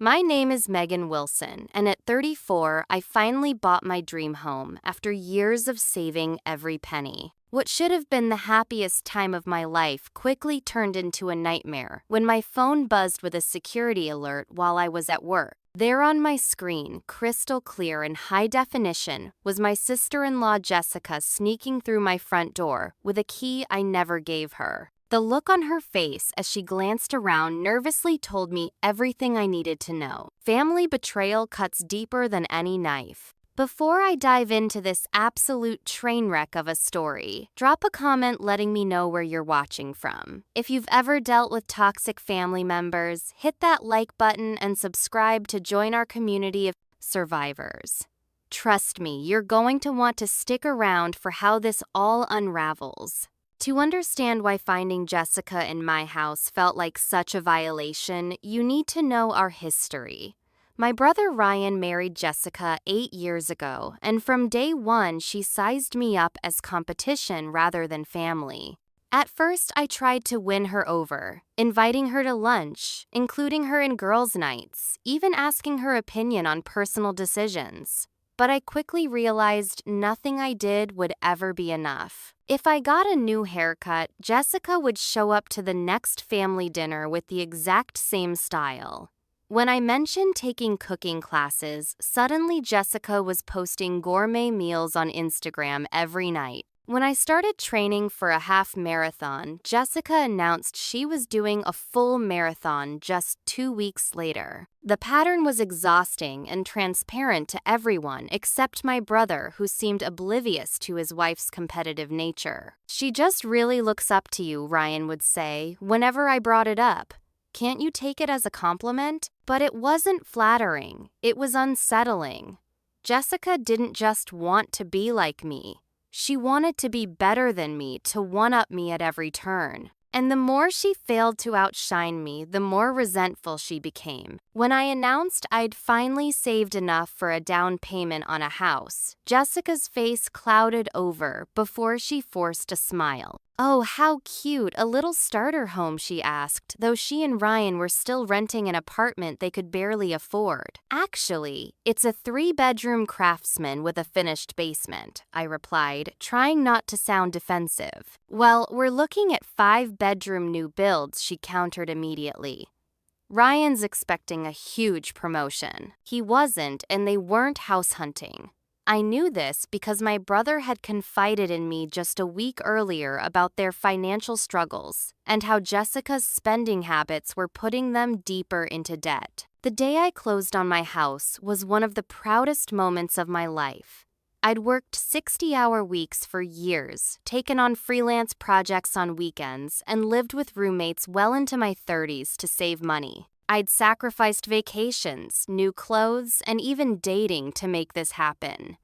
My name is Megan Wilson, and at 34, I finally bought my dream home after years of saving every penny. What should have been the happiest time of my life quickly turned into a nightmare when my phone buzzed with a security alert while I was at work. There on my screen, crystal clear and high definition, was my sister-in-law Jessica sneaking through my front door with a key I never gave her. The look on her face as she glanced around nervously told me everything I needed to know. Family betrayal cuts deeper than any knife. Before I dive into this absolute train wreck of a story, drop a comment letting me know where you're watching from. If you've ever dealt with toxic family members, hit that like button and subscribe to join our community of survivors. Trust me, you're going to want to stick around for how this all unravels. To understand why finding Jessica in my house felt like such a violation, you need to know our history. My brother Ryan married Jessica 8 years ago, and from day one, she sized me up as competition rather than family. At first, I tried to win her over, inviting her to lunch, including her in girls' nights, even asking her opinion on personal decisions. But I quickly realized nothing I did would ever be enough. If I got a new haircut, Jessica would show up to the next family dinner with the exact same style. When I mentioned taking cooking classes, suddenly Jessica was posting gourmet meals on Instagram every night. When I started training for a half marathon, Jessica announced she was doing a full marathon just 2 weeks later. The pattern was exhausting and transparent to everyone except my brother, who seemed oblivious to his wife's competitive nature. "She just really looks up to you," Ryan would say whenever I brought it up. "Can't you take it as a compliment?" But it wasn't flattering. It was unsettling. Jessica didn't just want to be like me. She wanted to be better than me, to one-up me at every turn. And the more she failed to outshine me, the more resentful she became. When I announced I'd finally saved enough for a down payment on a house, Jessica's face clouded over before she forced a smile. "Oh, how cute, a little starter home," she asked, though she and Ryan were still renting an apartment they could barely afford. "Actually, it's a 3-bedroom craftsman with a finished basement," I replied, trying not to sound defensive. "Well, we're looking at 5-bedroom new builds," she countered immediately. Ryan's expecting a huge promotion. He wasn't, and they weren't house hunting. I knew this because my brother had confided in me just a week earlier about their financial struggles and how Jessica's spending habits were putting them deeper into debt. The day I closed on my house was one of the proudest moments of my life. I'd worked 60-hour weeks for years, taken on freelance projects on weekends, and lived with roommates well into my 30s to save money. I'd sacrificed vacations, new clothes, and even dating to make this happen.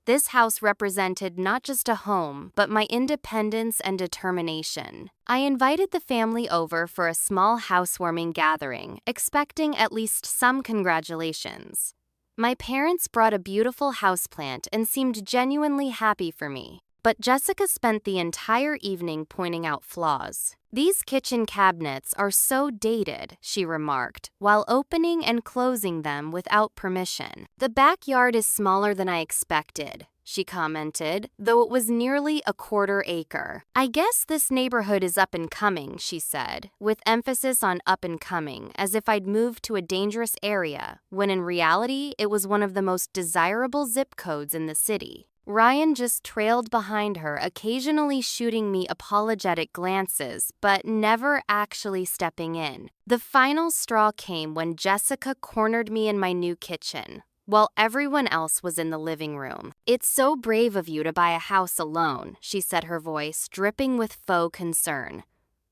This house represented not just a home, but my independence and determination. I invited the family over for a small housewarming gathering, expecting at least some congratulations. My parents brought a beautiful houseplant and seemed genuinely happy for me. But Jessica spent the entire evening pointing out flaws. "These kitchen cabinets are so dated," she remarked, while opening and closing them without permission. "The backyard is smaller than I expected," she commented, though it was nearly a 1/4 acre. "I guess this neighborhood is up and coming," she said, with emphasis on up and coming, as if I'd moved to a dangerous area, when in reality it was one of the most desirable zip codes in the city. Ryan just trailed behind her, occasionally shooting me apologetic glances, but never actually stepping in. The final straw came when Jessica cornered me in my new kitchen, while everyone else was in the living room. "It's so brave of you to buy a house alone," she said, her voice dripping with faux concern.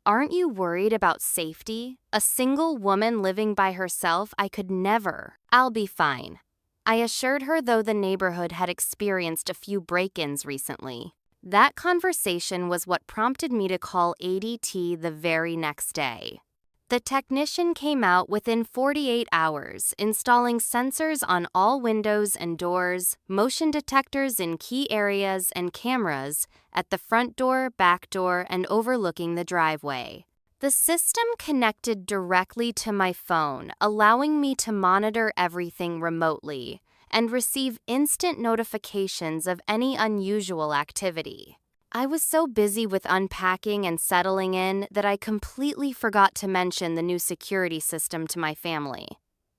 "Aren't you worried about safety? A single woman living by herself, I could never." "I'll be fine," I assured her, though the neighborhood had experienced a few break-ins recently. That conversation was what prompted me to call ADT the very next day. The technician came out within 48 hours, installing sensors on all windows and doors, motion detectors in key areas, and cameras at the front door, back door, and overlooking the driveway. The system connected directly to my phone, allowing me to monitor everything remotely and receive instant notifications of any unusual activity. I was so busy with unpacking and settling in that I completely forgot to mention the new security system to my family.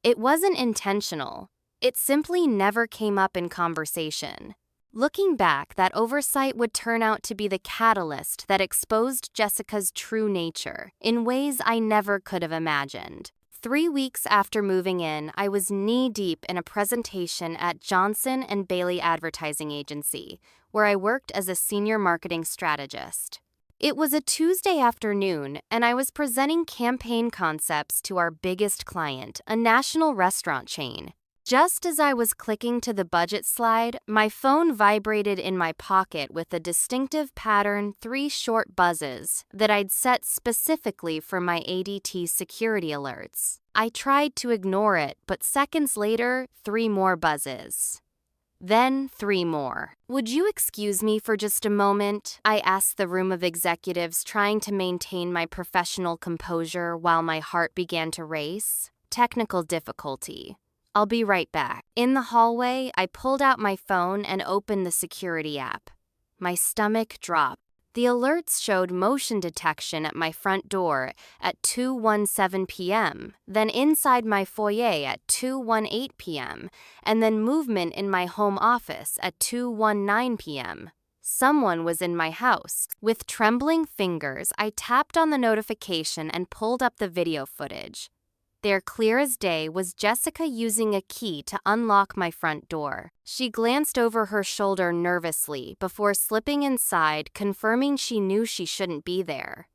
It wasn't intentional. It simply never came up in conversation. Looking back, that oversight would turn out to be the catalyst that exposed Jessica's true nature in ways I never could have imagined. 3 weeks after moving in, I was knee-deep in a presentation at Johnson & Bailey Advertising Agency, where I worked as a senior marketing strategist. It was a Tuesday afternoon, and I was presenting campaign concepts to our biggest client, a national restaurant chain. Just as I was clicking to the budget slide, my phone vibrated in my pocket with a distinctive pattern, 3 short buzzes that I'd set specifically for my ADT security alerts. I tried to ignore it, but seconds later, 3 more buzzes. Then 3 more. "Would you excuse me for just a moment?" I asked the room of executives, trying to maintain my professional composure while my heart began to race. Technical difficulty. "I'll be right back." In the hallway, I pulled out my phone and opened the security app. My stomach dropped. The alerts showed motion detection at my front door at 2:17 p.m., then inside my foyer at 2:18 p.m., and then movement in my home office at 2:19 p.m. Someone was in my house. With trembling fingers, I tapped on the notification and pulled up the video footage. There, clear as day, was Jessica using a key to unlock my front door. She glanced over her shoulder nervously before slipping inside, confirming she knew she shouldn't be there.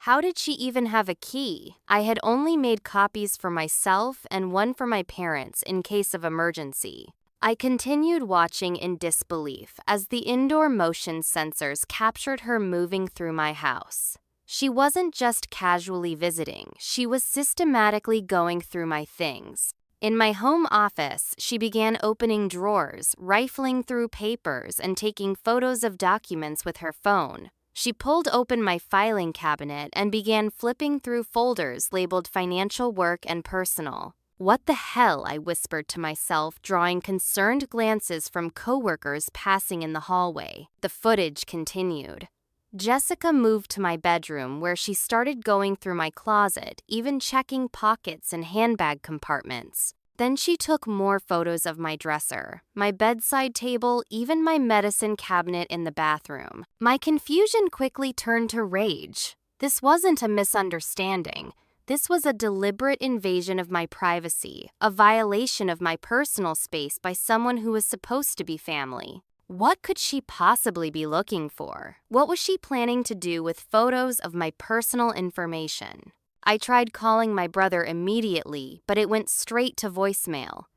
How did she even have a key? I had only made copies for myself and one for my parents in case of emergency. I continued watching in disbelief as the indoor motion sensors captured her moving through my house. She wasn't just casually visiting, she was systematically going through my things. In my home office, she began opening drawers, rifling through papers, and taking photos of documents with her phone. She pulled open my filing cabinet and began flipping through folders labeled financial work and personal. "What the hell?" I whispered to myself, drawing concerned glances from coworkers passing in the hallway. The footage continued. Jessica moved to my bedroom, where she started going through my closet, even checking pockets and handbag compartments. Then she took more photos of my dresser, my bedside table, even my medicine cabinet in the bathroom. My confusion quickly turned to rage. This wasn't a misunderstanding. This was a deliberate invasion of my privacy, a violation of my personal space by someone who was supposed to be family. What could she possibly be looking for? What was she planning to do with photos of my personal information? I tried calling my brother immediately, but it went straight to voicemail.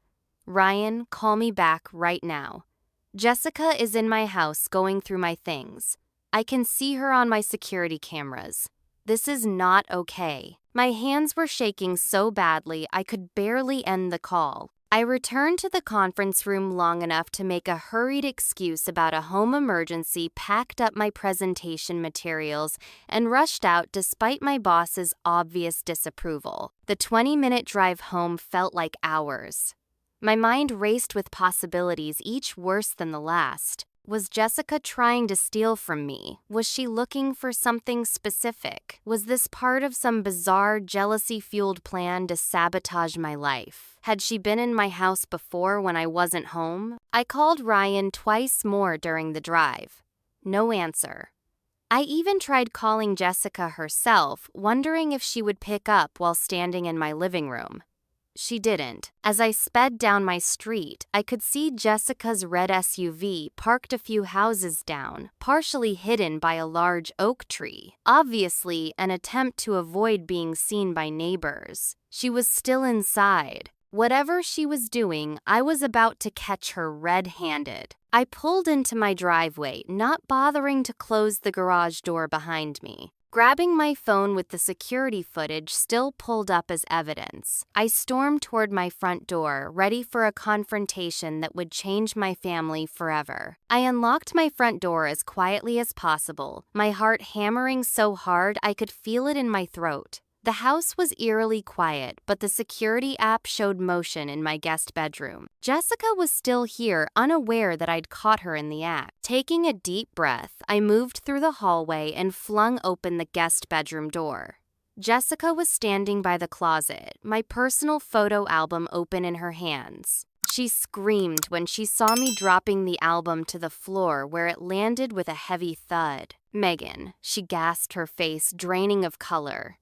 "Ryan, call me back right now. Jessica is in my house going through my things. I can see her on my security cameras. This is not okay." My hands were shaking so badly I could barely end the call. I returned to the conference room long enough to make a hurried excuse about a home emergency, packed up my presentation materials, and rushed out despite my boss's obvious disapproval. The 20-minute drive home felt like hours. My mind raced with possibilities, each worse than the last. Was Jessica trying to steal from me? Was she looking for something specific? Was this part of some bizarre, jealousy-fueled plan to sabotage my life? Had she been in my house before when I wasn't home? I called Ryan twice more during the drive. No answer. I even tried calling Jessica herself, wondering if she would pick up while standing in my living room. She didn't. As I sped down my street, I could see Jessica's red SUV parked a few houses down, partially hidden by a large oak tree. Obviously, an attempt to avoid being seen by neighbors. She was still inside. Whatever she was doing, I was about to catch her red-handed. I pulled into my driveway, not bothering to close the garage door behind me. Grabbing my phone with the security footage still pulled up as evidence, I stormed toward my front door, ready for a confrontation that would change my family forever. I unlocked my front door as quietly as possible, my heart hammering so hard I could feel it in my throat. The house was eerily quiet, but the security app showed motion in my guest bedroom. Jessica was still here, unaware that I'd caught her in the act. Taking a deep breath, I moved through the hallway and flung open the guest bedroom door. Jessica was standing by the closet, my personal photo album open in her hands. She screamed when she saw me dropping the album to the floor, where it landed with a heavy thud. "Megan," she gasped, her face draining of color.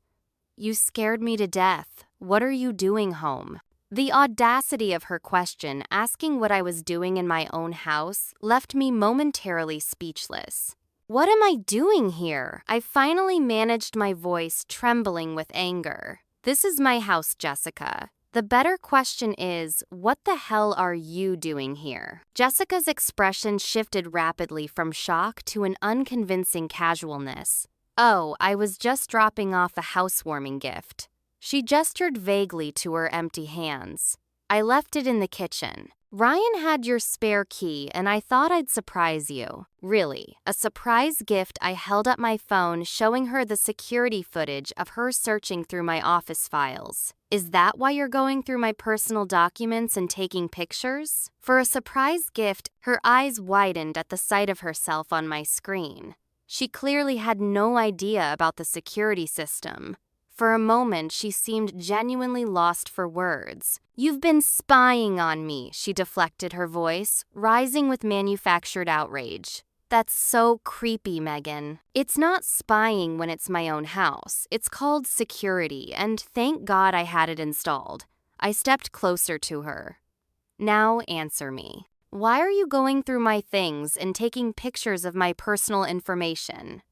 "You scared me to death. What are you doing home?" The audacity of her question, asking what I was doing in my own house, left me momentarily speechless. "What am I doing here?" I finally managed, my voice trembling with anger. "This is my house, Jessica. The better question is, what the hell are you doing here?" Jessica's expression shifted rapidly from shock to an unconvincing casualness. "Oh, I was just dropping off a housewarming gift." She gestured vaguely to her empty hands. "I left it in the kitchen. Ryan had your spare key, and I thought I'd surprise you." Really, a surprise gift? I held up my phone, showing her the security footage of her searching through my office files. "Is that why you're going through my personal documents and taking pictures?" For a surprise gift, her eyes widened at the sight of herself on my screen. She clearly had no idea about the security system. For a moment, she seemed genuinely lost for words. "You've been spying on me," she deflected, her voice rising with manufactured outrage. "That's so creepy, Megan. It's not spying when it's my own house. It's called security, and thank God I had it installed." I stepped closer to her. "Now answer me. Why are you going through my things and taking pictures of my personal information?"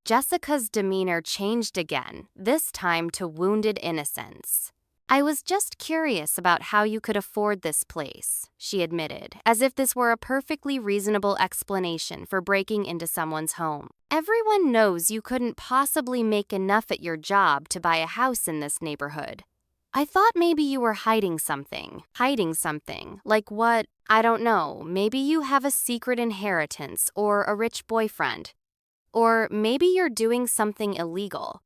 Jessica's demeanor changed again, this time to wounded innocence. "I was just curious about how you could afford this place," she admitted, as if this were a perfectly reasonable explanation for breaking into someone's home. "Everyone knows you couldn't possibly make enough at your job to buy a house in this neighborhood. I thought maybe you were hiding something. Hiding something? Like what? I don't know. Maybe you have a secret inheritance or a rich boyfriend. Or maybe you're doing something illegal."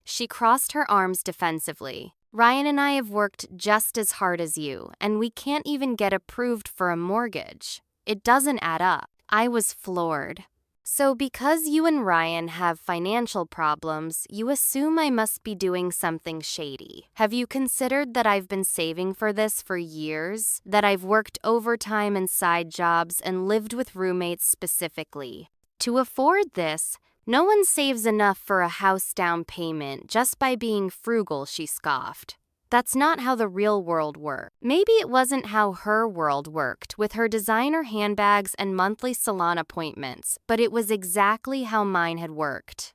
She crossed her arms defensively. "Ryan and I have worked just as hard as you, and we can't even get approved for a mortgage. It doesn't add up." I was floored. "So because you and Ryan have financial problems, you assume I must be doing something shady. Have you considered that I've been saving for this for years? That I've worked overtime and side jobs and lived with roommates specifically to afford this? No one saves enough for a house down payment just by being frugal," she scoffed. "That's not how the real world works." Maybe it wasn't how her world worked, with her designer handbags and monthly salon appointments, but it was exactly how mine had worked.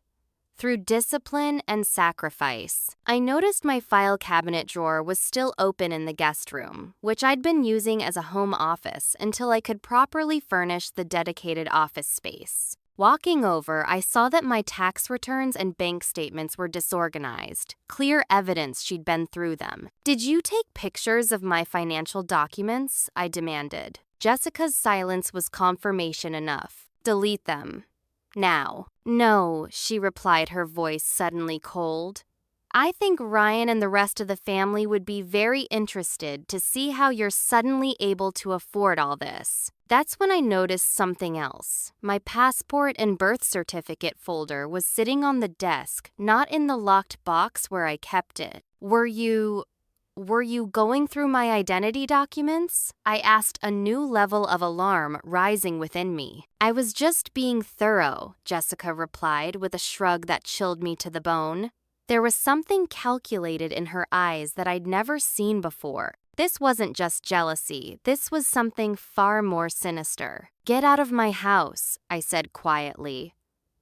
Through discipline and sacrifice. I noticed my file cabinet drawer was still open in the guest room, which I'd been using as a home office until I could properly furnish the dedicated office space. Walking over, I saw that my tax returns and bank statements were disorganized, clear evidence she'd been through them. "Did you take pictures of my financial documents?" I demanded. Jessica's silence was confirmation enough. "Delete them. Now." "No," she replied, her voice suddenly cold. "I think Ryan and the rest of the family would be very interested to see how you're suddenly able to afford all this." That's when I noticed something else. My passport and birth certificate folder was sitting on the desk, not in the locked box where I kept it. Were you going through my identity documents?" I asked, a new level of alarm rising within me. "I was just being thorough," Jessica replied with a shrug that chilled me to the bone. There was something calculated in her eyes that I'd never seen before. This wasn't just jealousy, this was something far more sinister. "Get out of my house," I said quietly.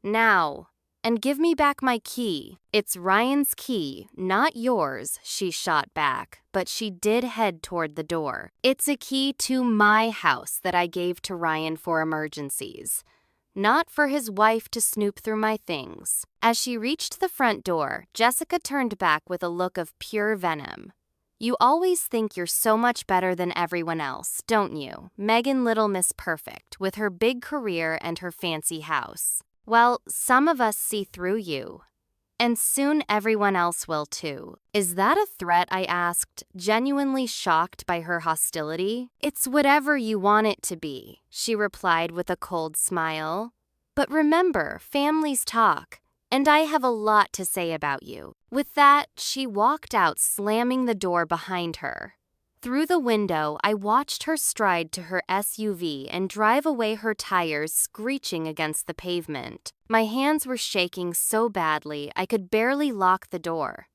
"Now. And give me back my key." "It's Ryan's key, not yours," she shot back, but she did head toward the door. "It's a key to my house that I gave to Ryan for emergencies. not for his wife to snoop through my things. As she reached the front door, Jessica turned back with a look of pure venom. You always think you're so much better than everyone else, don't you? Megan Little Miss Perfect, with her big career and her fancy house. Well, some of us see through you. And soon everyone else will too. Is that a threat? I asked, genuinely shocked by her hostility. It's whatever you want it to be, she replied with a cold smile. But remember, families talk, and I have a lot to say about you. With that, she walked out, slamming the door behind her. Through the window, I watched her stride to her SUV and drive away, her tires screeching against the pavement. My hands were shaking so badly I could barely lock the door.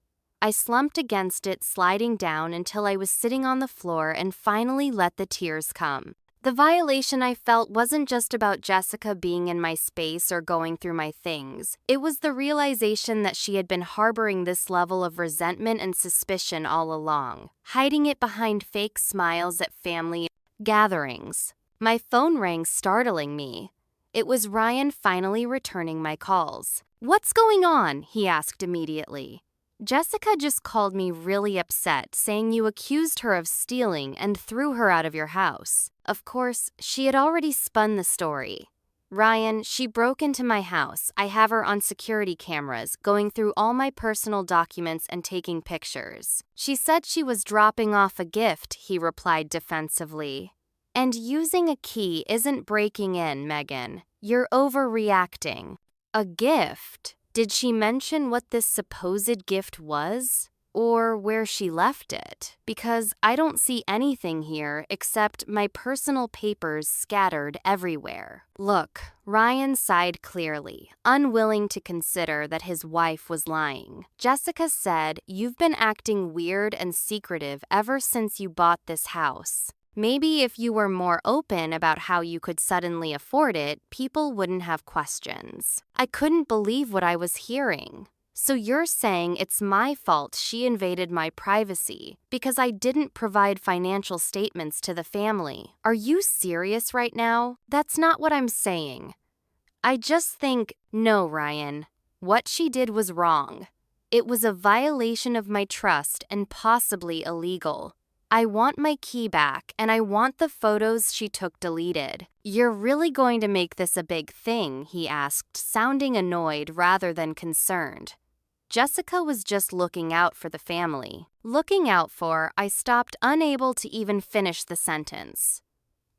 I slumped against it, sliding down until I was sitting on the floor, and finally let the tears come. The violation I felt wasn't just about Jessica being in my space or going through my things. It was the realization that she had been harboring this level of resentment and suspicion all along, hiding it behind fake smiles at family gatherings. My phone rang, startling me. It was Ryan finally returning my calls. "What's going on?" he asked immediately. "Jessica just called me really upset, saying you accused her of stealing and threw her out of your house." Of course, she had already spun the story. "Ryan, she broke into my house. I have her on security cameras, going through all my personal documents and taking pictures. She said she was dropping off a gift," he replied defensively. "And using a key isn't breaking in, Megan. You're overreacting." A gift? Did she mention what this supposed gift was? Or where she left it? Because I don't see anything here except my personal papers scattered everywhere. Look, Ryan sighed clearly, unwilling to consider that his wife was lying. "Jessica said, you've been acting weird and secretive ever since you bought this house. Maybe if you were more open about how you could suddenly afford it, people wouldn't have questions." I couldn't believe what I was hearing. "So you're saying it's my fault she invaded my privacy because I didn't provide financial statements to the family? Are you serious right now?" "That's not what I'm saying. I just think, no, Ryan. What she did was wrong. It was a violation of my trust and possibly illegal. I want my key back, and I want the photos she took deleted." "You're really going to make this a big thing?" he asked, sounding annoyed rather than concerned. Jessica was just looking out for the family. Looking out for, I stopped, unable to even finish the sentence.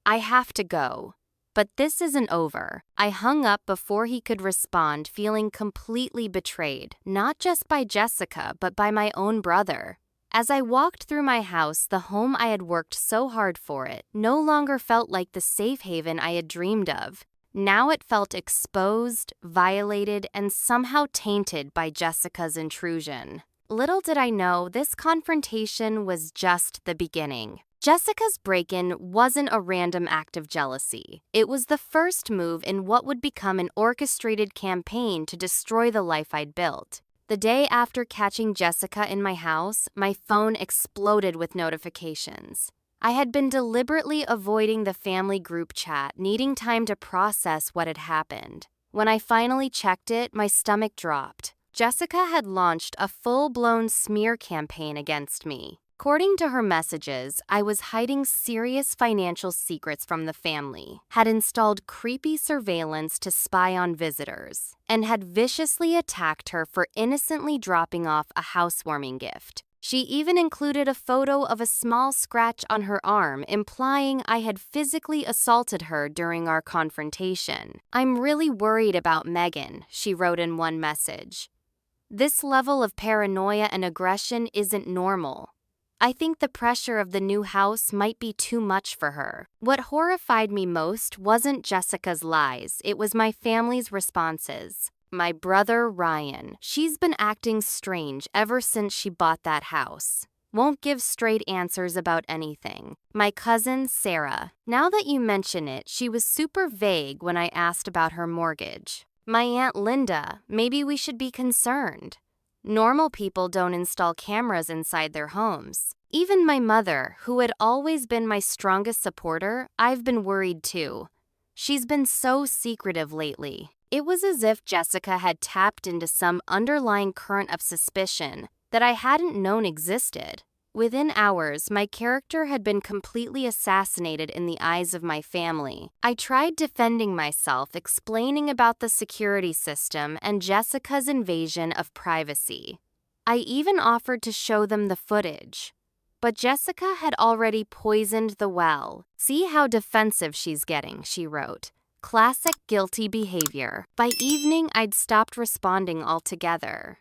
"I have to go. But this isn't over." I hung up before he could respond, feeling completely betrayed, not just by Jessica, but by my own brother. As I walked through my house, the home I had worked so hard for, it no longer felt like the safe haven I had dreamed of. Now it felt exposed, violated, and somehow tainted by Jessica's intrusion. Little did I know, this confrontation was just the beginning. Jessica's break-in wasn't a random act of jealousy. It was the first move in what would become an orchestrated campaign to destroy the life I'd built. The day after catching Jessica in my house, my phone exploded with notifications. I had been deliberately avoiding the family group chat, needing time to process what had happened. When I finally checked it, my stomach dropped. Jessica had launched a full-blown smear campaign against me. According to her messages, I was hiding serious financial secrets from the family, had installed creepy surveillance to spy on visitors, and had viciously attacked her for innocently dropping off a housewarming gift. She even included a photo of a small scratch on her arm, implying I had physically assaulted her during our confrontation. "I'm really worried about Megan," she wrote in one message. "This level of paranoia and aggression isn't normal. I think the pressure of the new house might be too much for her." What horrified me most wasn't Jessica's lies, it was my family's responses. My brother, Ryan. "She's been acting strange ever since she bought that house. Won't give straight answers about anything." My cousin, Sarah. "Now that you mention it, she was super vague when I asked about her mortgage." My Aunt Linda. "Maybe we should be concerned. Normal people don't install cameras inside their homes." Even my mother, who had always been my strongest supporter, "I've been worried too. She's been so secretive lately. It was as if Jessica had tapped into some underlying current of suspicion that I hadn't known existed. Within hours, my character had been completely assassinated in the eyes of my family. I tried defending myself, explaining about the security system and Jessica's invasion of privacy. I even offered to show them the footage. But Jessica had already poisoned the well. "See how defensive she's getting," she wrote. "Classic guilty behavior." By evening, I'd stopped responding altogether.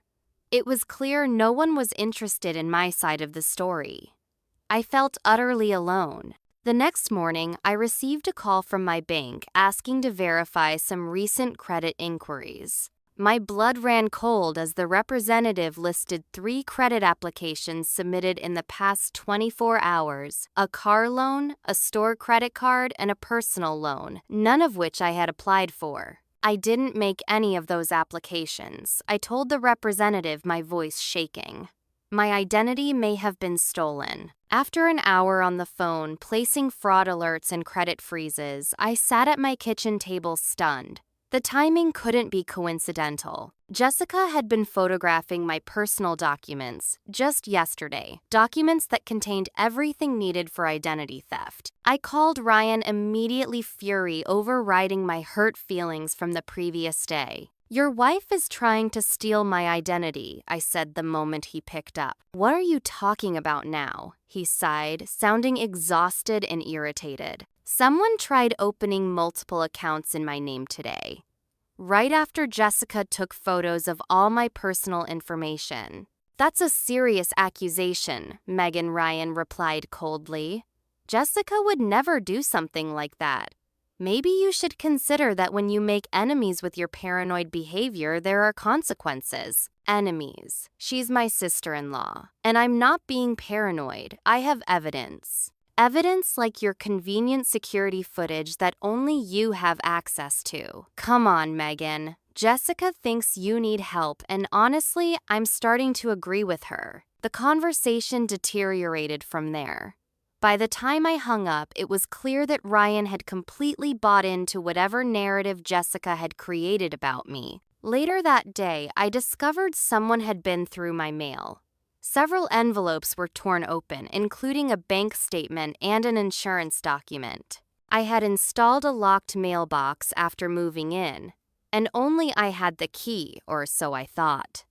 It was clear no one was interested in my side of the story. I felt utterly alone. The next morning, I received a call from my bank asking to verify some recent credit inquiries. My blood ran cold as the representative listed 3 credit applications submitted in the past 24 hours: a car loan, a store credit card, and a personal loan, none of which I had applied for. "I didn't make any of those applications," I told the representative, my voice shaking. "My identity may have been stolen." After an hour on the phone, placing fraud alerts and credit freezes, I sat at my kitchen table stunned. The timing couldn't be coincidental. Jessica had been photographing my personal documents just yesterday, documents that contained everything needed for identity theft. I called Ryan, immediately, fury overriding my hurt feelings from the previous day. "Your wife is trying to steal my identity," I said the moment he picked up. "What are you talking about now?" he sighed, sounding exhausted and irritated. "Someone tried opening multiple accounts in my name today, right after Jessica took photos of all my personal information." "That's a serious accusation," Megan Ryan replied coldly. "Jessica would never do something like that. Maybe you should consider that when you make enemies with your paranoid behavior, there are consequences." "Enemies? She's my sister-in-law. And I'm not being paranoid. I have evidence. Evidence like your convenient security footage that only you have access to." "Come on, Megan. Jessica thinks you need help, and honestly, I'm starting to agree with her." The conversation deteriorated from there. By the time I hung up, it was clear that Ryan had completely bought into whatever narrative Jessica had created about me. Later that day, I discovered someone had been through my mail. Several envelopes were torn open, including a bank statement and an insurance document. I had installed a locked mailbox after moving in, and only I had the key, or so I thought.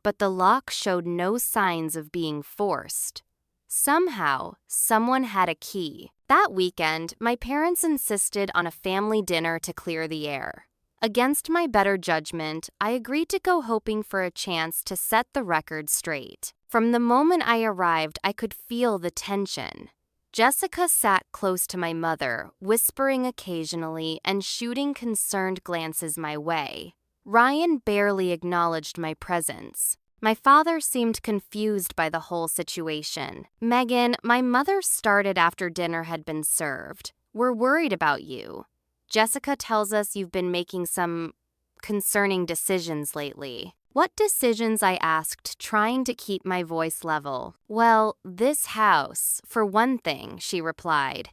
But the lock showed no signs of being forced. Somehow, someone had a key. That weekend, my parents insisted on a family dinner to clear the air. Against my better judgment, I agreed to go, hoping for a chance to set the record straight. From the moment I arrived, I could feel the tension. Jessica sat close to my mother, whispering occasionally and shooting concerned glances my way. Ryan barely acknowledged my presence. My father seemed confused by the whole situation. "Megan, my mother started after dinner had been served. We're worried about you. Jessica tells us you've been making some concerning decisions lately." "What decisions?" I asked, trying to keep my voice level. "Well, this house, for one thing," she replied.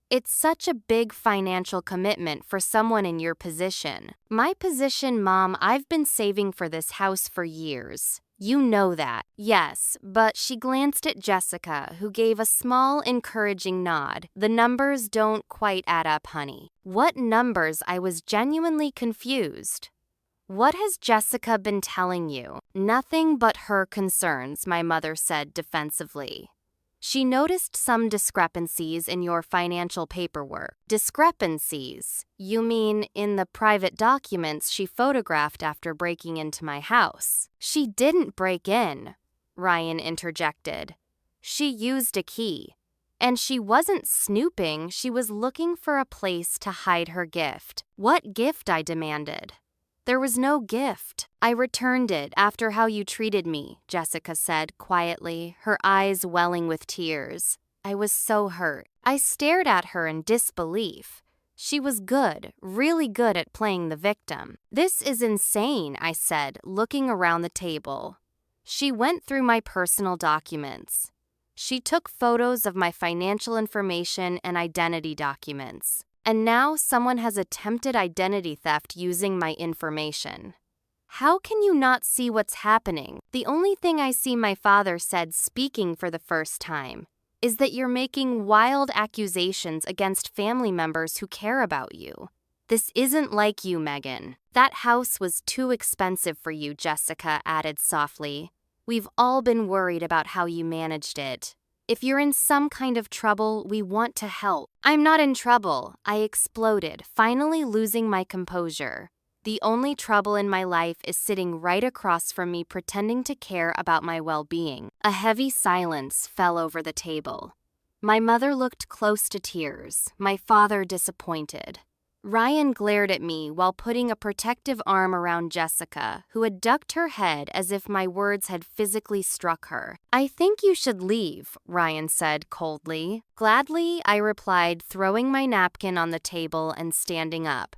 "It's such a big financial commitment for someone in your position." "My position, Mom? I've been saving for this house for years. You know that." "Yes, but," she glanced at Jessica, who gave a small, encouraging nod. "The numbers don't quite add up, honey." "What numbers?" I was genuinely confused. "What has Jessica been telling you?" "Nothing but her concerns," my mother said defensively. "She noticed some discrepancies in your financial paperwork." "Discrepancies? You mean in the private documents she photographed after breaking into my house?" "She didn't break in," Ryan interjected. "She used a key. And she wasn't snooping, she was looking for a place to hide her gift." "What gift?" I demanded. "There was no gift. I returned it after how you treated me," Jessica said quietly, her eyes welling with tears. I was so hurt. I stared at her in disbelief. She was good, really good at playing the victim. "This is insane," I said, looking around the table. "She went through my personal documents. She took photos of my financial information and identity documents. and now someone has attempted identity theft using my information. How can you not see what's happening? The only thing I see," my father said, speaking for the first time, "is that you're making wild accusations against family members who care about you. This isn't like you, Megan. That house was too expensive for you," Jessica added softly. "We've all been worried about how you managed it. If you're in some kind of trouble, we want to help." "I'm not in trouble," I exploded, finally losing my composure. "The only trouble in my life is sitting right across from me pretending to care about my well-being." A heavy silence fell over the table. My mother looked close to tears, my father disappointed. Ryan glared at me while putting a protective arm around Jessica, who had ducked her head as if my words had physically struck her. "I think you should leave," Ryan said coldly. "Gladly," I replied, throwing my napkin on the table and standing up.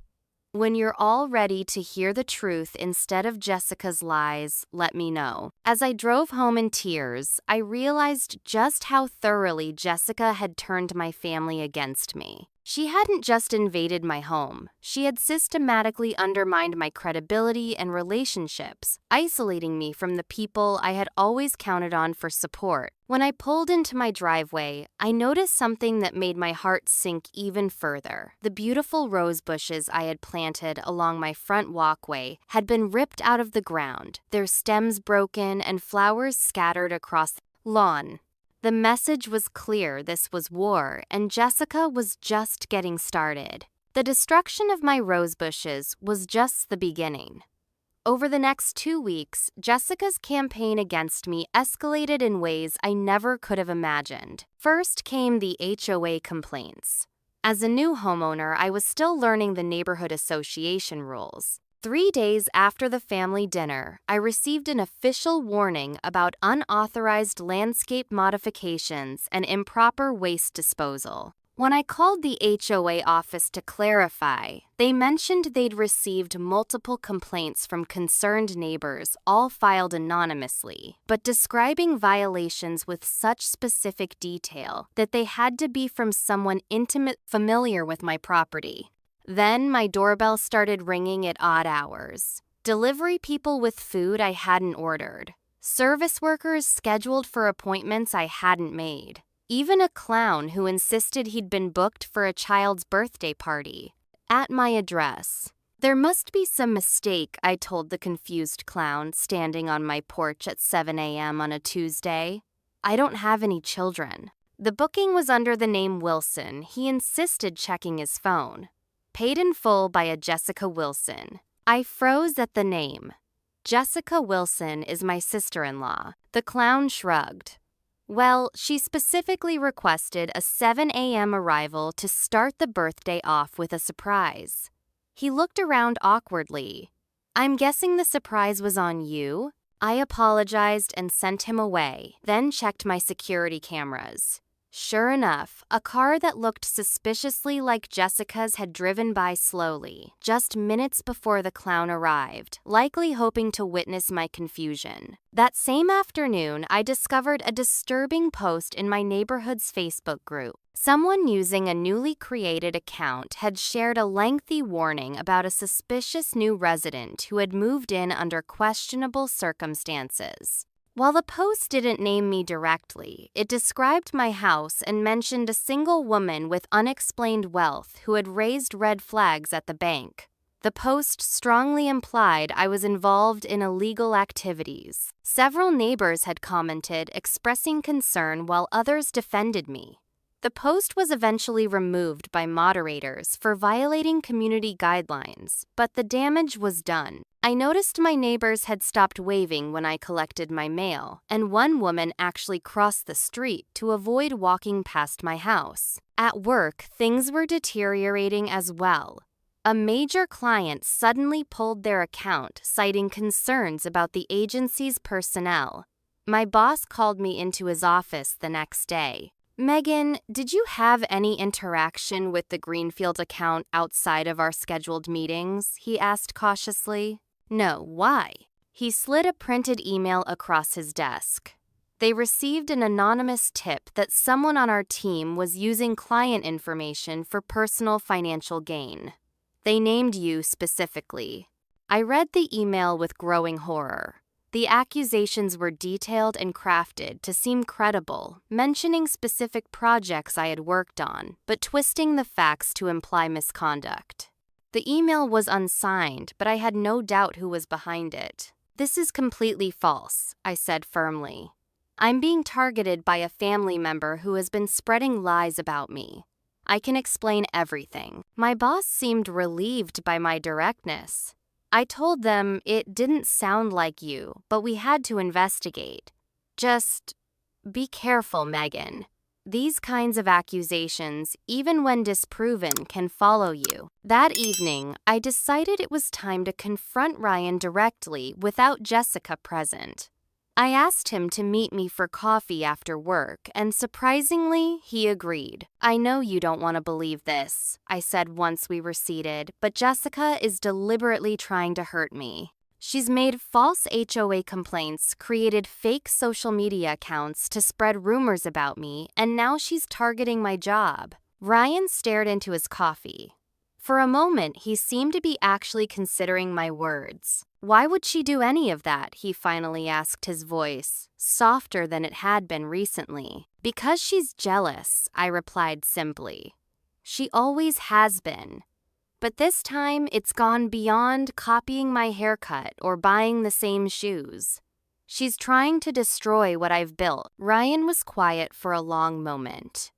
"When you're all ready to hear the truth instead of Jessica's lies, let me know." As I drove home in tears, I realized just how thoroughly Jessica had turned my family against me. She hadn't just invaded my home, she had systematically undermined my credibility and relationships, isolating me from the people I had always counted on for support. When I pulled into my driveway, I noticed something that made my heart sink even further. The beautiful rose bushes I had planted along my front walkway had been ripped out of the ground, their stems broken and flowers scattered across the lawn. The message was clear: this was war, and Jessica was just getting started. The destruction of my rose bushes was just the beginning. Over the next 2 weeks, Jessica's campaign against me escalated in ways I never could have imagined. First came the HOA complaints. As a new homeowner, I was still learning the neighborhood association rules. 3 days after the family dinner, I received an official warning about unauthorized landscape modifications and improper waste disposal. When I called the HOA office to clarify, they mentioned they'd received multiple complaints from concerned neighbors, all filed anonymously, but describing violations with such specific detail that they had to be from someone familiar with my property. Then my doorbell started ringing at odd hours. Delivery people with food I hadn't ordered. Service workers scheduled for appointments I hadn't made. Even a clown who insisted he'd been booked for a child's birthday party. At my address. "There must be some mistake," I told the confused clown, standing on my porch at 7 a.m. on a Tuesday. "I don't have any children." The booking was under the name Wilson. He insisted checking his phone. "Paid in full by a Jessica Wilson." I froze at the name. "Jessica Wilson is my sister-in-law." The clown shrugged. "Well, she specifically requested a 7 a.m. arrival to start the birthday off with a surprise." He looked around awkwardly. "I'm guessing the surprise was on you?" I apologized and sent him away, then checked my security cameras. Sure enough, a car that looked suspiciously like Jessica's had driven by slowly, just minutes before the clown arrived, likely hoping to witness my confusion. That same afternoon, I discovered a disturbing post in my neighborhood's Facebook group. Someone using a newly created account had shared a lengthy warning about a suspicious new resident who had moved in under questionable circumstances. While the post didn't name me directly, it described my house and mentioned a single woman with unexplained wealth who had raised red flags at the bank. The post strongly implied I was involved in illegal activities. Several neighbors had commented, expressing concern, while others defended me. The post was eventually removed by moderators for violating community guidelines, but the damage was done. I noticed my neighbors had stopped waving when I collected my mail, and one woman actually crossed the street to avoid walking past my house. At work, things were deteriorating as well. A major client suddenly pulled their account, citing concerns about the agency's personnel. My boss called me into his office the next day. "Megan, did you have any interaction with the Greenfield account outside of our scheduled meetings?" he asked cautiously. "No, why?" He slid a printed email across his desk. They received an anonymous tip that someone on our team was using client information for personal financial gain. They named you specifically. I read the email with growing horror. The accusations were detailed and crafted to seem credible, mentioning specific projects I had worked on, but twisting the facts to imply misconduct. The email was unsigned, but I had no doubt who was behind it. "This is completely false," I said firmly. "I'm being targeted by a family member who has been spreading lies about me. I can explain everything." My boss seemed relieved by my directness. I told them it didn't sound like you, but we had to investigate. "Just be careful, Megan. These kinds of accusations, even when disproven, can follow you." That evening, I decided it was time to confront Ryan directly without Jessica present. I asked him to meet me for coffee after work, and surprisingly, he agreed. "I know you don't want to believe this," I said once we were seated, "but Jessica is deliberately trying to hurt me. She's made false HOA complaints, created fake social media accounts to spread rumors about me, and now she's targeting my job." Ryan stared into his coffee. For a moment, he seemed to be actually considering my words. "Why would she do any of that?" he finally asked, his voice softer than it had been recently. "Because she's jealous," I replied simply. "She always has been. But this time, it's gone beyond copying my haircut or buying the same shoes. She's trying to destroy what I've built." Ryan was quiet for a long moment.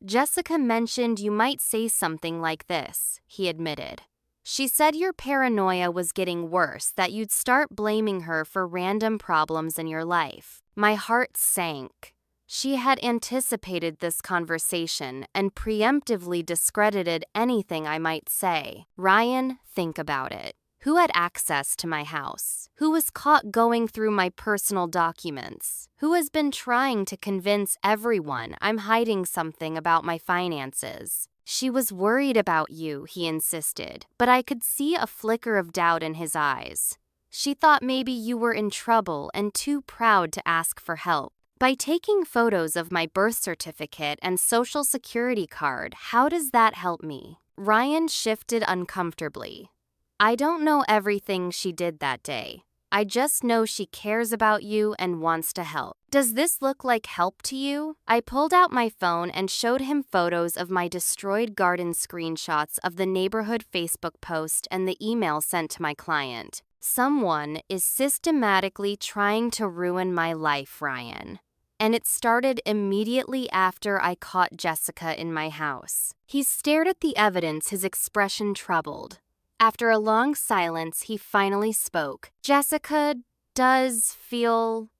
"Jessica mentioned you might say something like this," he admitted. "She said your paranoia was getting worse, that you'd start blaming her for random problems in your life." My heart sank. She had anticipated this conversation and preemptively discredited anything I might say. "Ryan, think about it. Who had access to my house? Who was caught going through my personal documents? Who has been trying to convince everyone I'm hiding something about my finances?" "She was worried about you," he insisted, but I could see a flicker of doubt in his eyes. "She thought maybe you were in trouble and too proud to ask for help." "By taking photos of my birth certificate and social security card, how does that help me?" Ryan shifted uncomfortably. "I don't know everything she did that day. I just know she cares about you and wants to help." "Does this look like help to you?" I pulled out my phone and showed him photos of my destroyed garden, screenshots of the neighborhood Facebook post, and the email sent to my client. "Someone is systematically trying to ruin my life, Ryan. And it started immediately after I caught Jessica in my house." He stared at the evidence, his expression troubled. After a long silence, he finally spoke. "Jessica does feel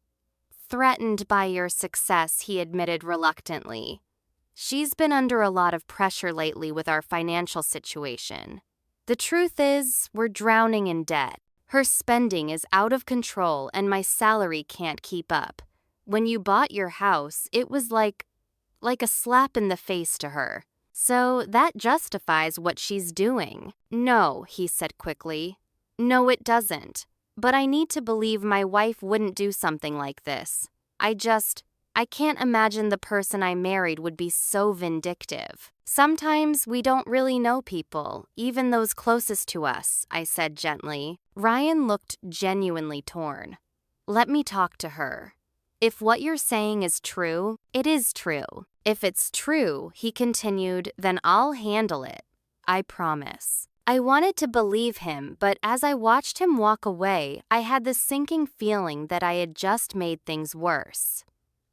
threatened by your success," he admitted reluctantly. "She's been under a lot of pressure lately with our financial situation. The truth is, we're drowning in debt. Her spending is out of control and my salary can't keep up. When you bought your house, it was like a slap in the face to her. So that justifies what she's doing." "No," he said quickly. "No, it doesn't. But I need to believe my wife wouldn't do something like this. I can't imagine the person I married would be so vindictive." "Sometimes we don't really know people, even those closest to us," I said gently. Ryan looked genuinely torn. "Let me talk to her. If what you're saying is true, it is true. If it's true," he continued, "then I'll handle it. I promise." I wanted to believe him, but as I watched him walk away, I had the sinking feeling that I had just made things worse.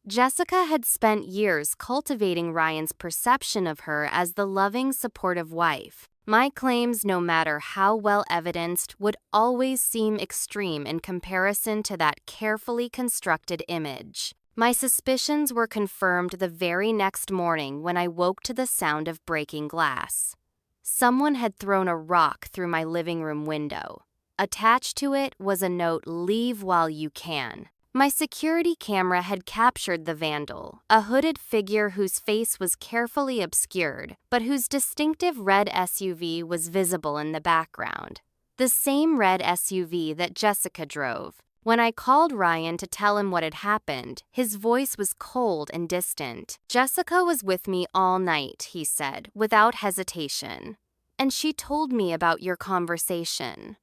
Jessica had spent years cultivating Ryan's perception of her as the loving, supportive wife. My claims, no matter how well evidenced, would always seem extreme in comparison to that carefully constructed image. My suspicions were confirmed the very next morning when I woke to the sound of breaking glass. Someone had thrown a rock through my living room window. Attached to it was a note, "Leave while you can." My security camera had captured the vandal, a hooded figure whose face was carefully obscured, but whose distinctive red SUV was visible in the background. The same red SUV that Jessica drove. When I called Ryan to tell him what had happened, his voice was cold and distant. "Jessica was with me all night," he said, without hesitation. "And she told me about your conversation.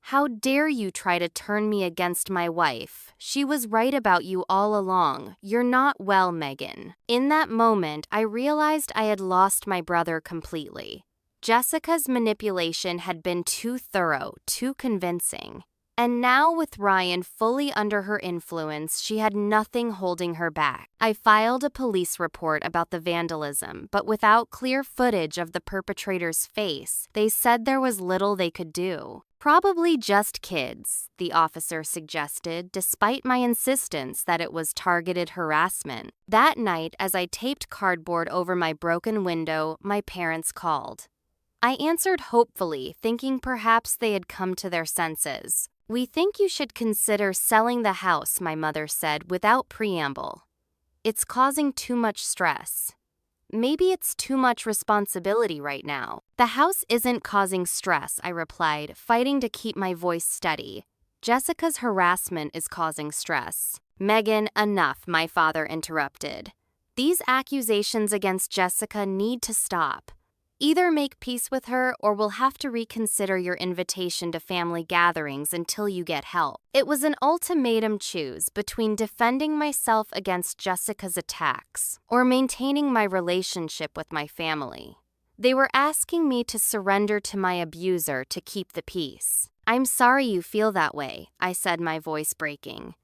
How dare you try to turn me against my wife? She was right about you all along. You're not well, Megan." In that moment, I realized I had lost my brother completely. Jessica's manipulation had been too thorough, too convincing. And now, with Ryan fully under her influence, she had nothing holding her back. I filed a police report about the vandalism, but without clear footage of the perpetrator's face, they said there was little they could do. "Probably just kids," the officer suggested, despite my insistence that it was targeted harassment. That night, as I taped cardboard over my broken window, my parents called. I answered hopefully, thinking perhaps they had come to their senses. "We think you should consider selling the house," my mother said without preamble. "It's causing too much stress." "Maybe it's too much responsibility right now." "The house isn't causing stress," I replied, fighting to keep my voice steady. "Jessica's harassment is causing stress." "Megan, enough," my father interrupted. "These accusations against Jessica need to stop. Either make peace with her or we'll have to reconsider your invitation to family gatherings until you get help." It was an ultimatum: choose between defending myself against Jessica's attacks or maintaining my relationship with my family. They were asking me to surrender to my abuser to keep the peace. "I'm sorry you feel that way," I said, my voice breaking.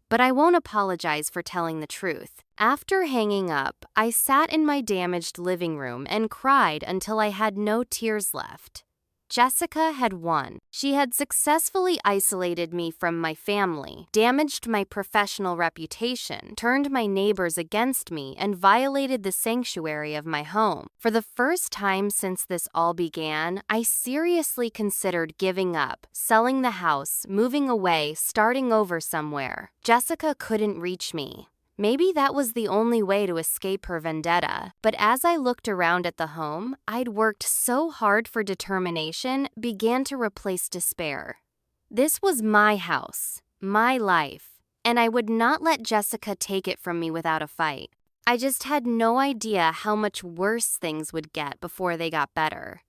"But I won't apologize for telling the truth." After hanging up, I sat in my damaged living room and cried until I had no tears left. Jessica had won. She had successfully isolated me from my family, damaged my professional reputation, turned my neighbors against me, and violated the sanctuary of my home. For the first time since this all began, I seriously considered giving up, selling the house, moving away, starting over somewhere. Jessica couldn't reach me. Maybe that was the only way to escape her vendetta, but as I looked around at the home I'd worked so hard for, determination began to replace despair. This was my house, my life, and I would not let Jessica take it from me without a fight. I just had no idea how much worse things would get before they got better.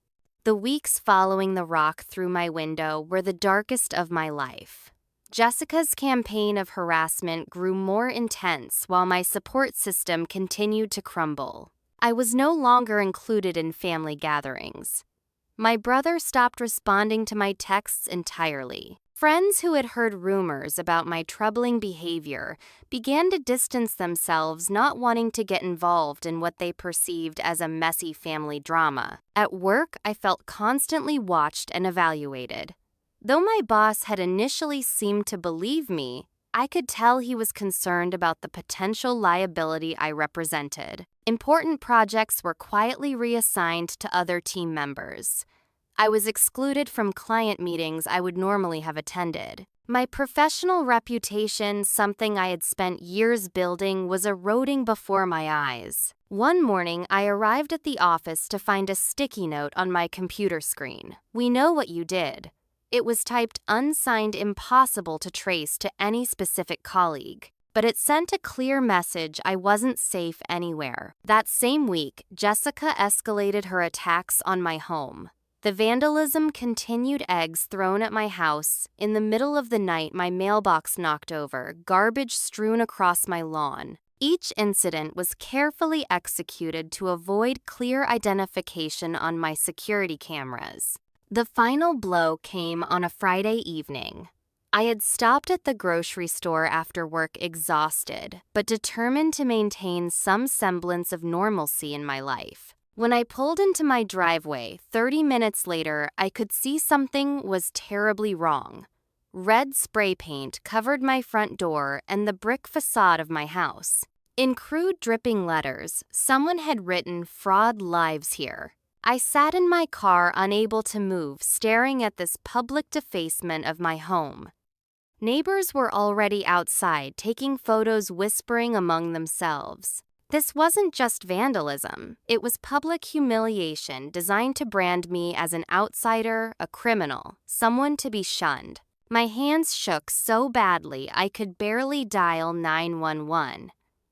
The weeks following the rock through my window were the darkest of my life. Jessica's campaign of harassment grew more intense while my support system continued to crumble. I was no longer included in family gatherings. My brother stopped responding to my texts entirely. Friends who had heard rumors about my troubling behavior began to distance themselves, not wanting to get involved in what they perceived as a messy family drama. At work, I felt constantly watched and evaluated. Though my boss had initially seemed to believe me, I could tell he was concerned about the potential liability I represented. Important projects were quietly reassigned to other team members. I was excluded from client meetings I would normally have attended. My professional reputation, something I had spent years building, was eroding before my eyes. One morning, I arrived at the office to find a sticky note on my computer screen. "We know what you did." It was typed unsigned, impossible to trace to any specific colleague. But it sent a clear message: I wasn't safe anywhere. That same week, Jessica escalated her attacks on my home. The vandalism continued, eggs thrown at my house. In the middle of the night, my mailbox knocked over, garbage strewn across my lawn. Each incident was carefully executed to avoid clear identification on my security cameras. The final blow came on a Friday evening. I had stopped at the grocery store after work, exhausted, but determined to maintain some semblance of normalcy in my life. When I pulled into my driveway 30 minutes later, I could see something was terribly wrong. Red spray paint covered my front door and the brick facade of my house. In crude, dripping letters, someone had written, "Fraud lives here." I sat in my car, unable to move, staring at this public defacement of my home. Neighbors were already outside, taking photos, whispering among themselves. This wasn't just vandalism. It was public humiliation designed to brand me as an outsider, a criminal, someone to be shunned. My hands shook so badly I could barely dial 911.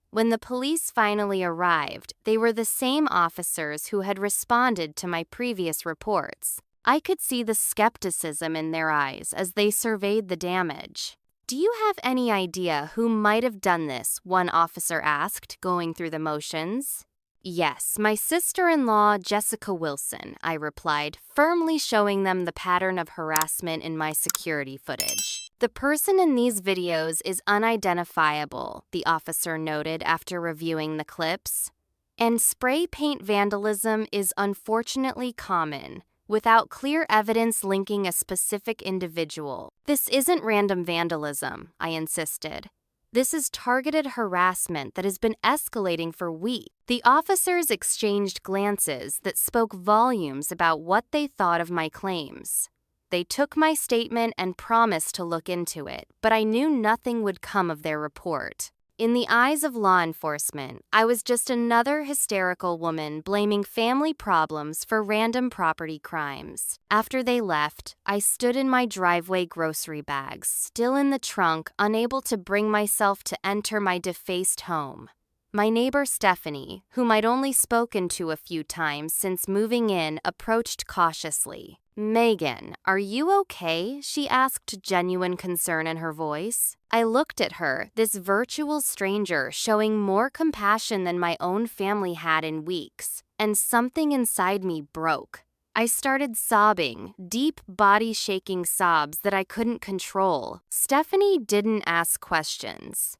When the police finally arrived, they were the same officers who had responded to my previous reports. I could see the skepticism in their eyes as they surveyed the damage. "Do you have any idea who might have done this?" one officer asked, going through the motions. "Yes, my sister-in-law, Jessica Wilson," I replied, firmly showing them the pattern of harassment in my security footage. "The person in these videos is unidentifiable," the officer noted after reviewing the clips. "And spray paint vandalism is unfortunately common, without clear evidence linking a specific individual. This isn't random vandalism," I insisted. "This is targeted harassment that has been escalating for weeks." The officers exchanged glances that spoke volumes about what they thought of my claims. They took my statement and promised to look into it, but I knew nothing would come of their report. In the eyes of law enforcement, I was just another hysterical woman blaming family problems for random property crimes. After they left, I stood in my driveway, grocery bags still in the trunk, unable to bring myself to enter my defaced home. My neighbor Stephanie, whom I'd only spoken to a few times since moving in, approached cautiously. "Megan, are you okay?" she asked, genuine concern in her voice. I looked at her, this virtual stranger showing more compassion than my own family had in weeks, and something inside me broke. I started sobbing, deep body-shaking sobs that I couldn't control. Stephanie didn't ask questions.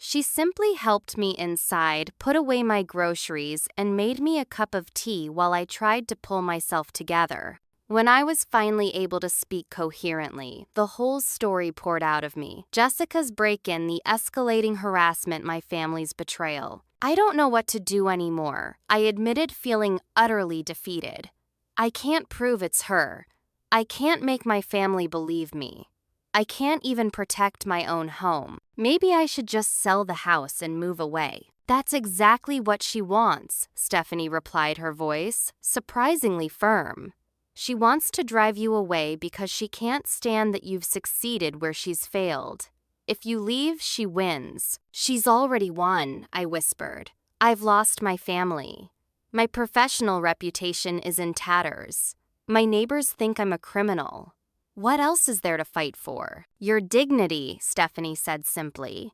She simply helped me inside, put away my groceries, and made me a cup of tea while I tried to pull myself together. When I was finally able to speak coherently, the whole story poured out of me. Jessica's break-in, the escalating harassment, my family's betrayal. "I don't know what to do anymore," I admitted, feeling utterly defeated. "I can't prove it's her. I can't make my family believe me. I can't even protect my own home. Maybe I should just sell the house and move away." "That's exactly what she wants," Stephanie replied, her voice surprisingly firm. "She wants to drive you away because she can't stand that you've succeeded where she's failed. If you leave, she wins." "She's already won," I whispered. "I've lost my family. My professional reputation is in tatters. My neighbors think I'm a criminal. What else is there to fight for?" "Your dignity," Stephanie said simply.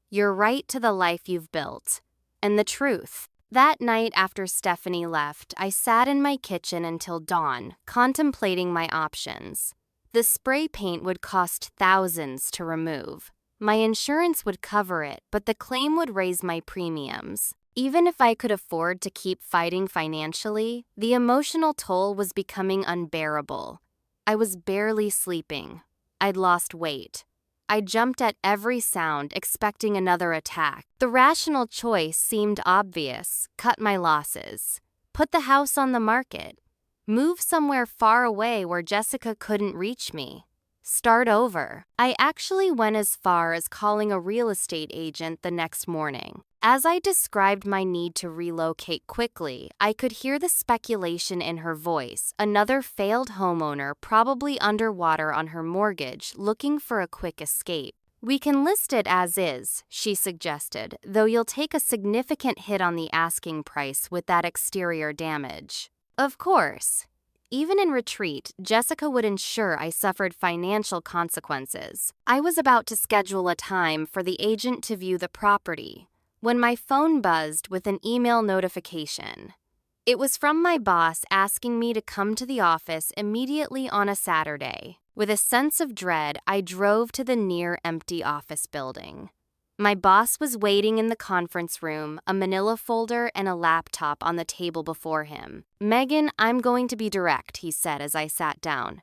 "Your right to the life you've built. And the truth." That night after Stephanie left, I sat in my kitchen until dawn, contemplating my options. The spray paint would cost thousands to remove. My insurance would cover it, but the claim would raise my premiums. Even if I could afford to keep fighting financially, the emotional toll was becoming unbearable. I was barely sleeping. I'd lost weight. I jumped at every sound, expecting another attack. The rational choice seemed obvious: cut my losses. Put the house on the market. Move somewhere far away where Jessica couldn't reach me. Start over. I actually went as far as calling a real estate agent the next morning. As I described my need to relocate quickly, I could hear the speculation in her voice. Another failed homeowner, probably underwater on her mortgage, looking for a quick escape. "We can list it as is," she suggested, "though you'll take a significant hit on the asking price with that exterior damage." Of course. Even in retreat, Jessica would ensure I suffered financial consequences. I was about to schedule a time for the agent to view the property when my phone buzzed with an email notification. It was from my boss asking me to come to the office immediately on a Saturday. With a sense of dread, I drove to the near-empty office building. My boss was waiting in the conference room, a manila folder and a laptop on the table before him. "Megan, I'm going to be direct," he said as I sat down.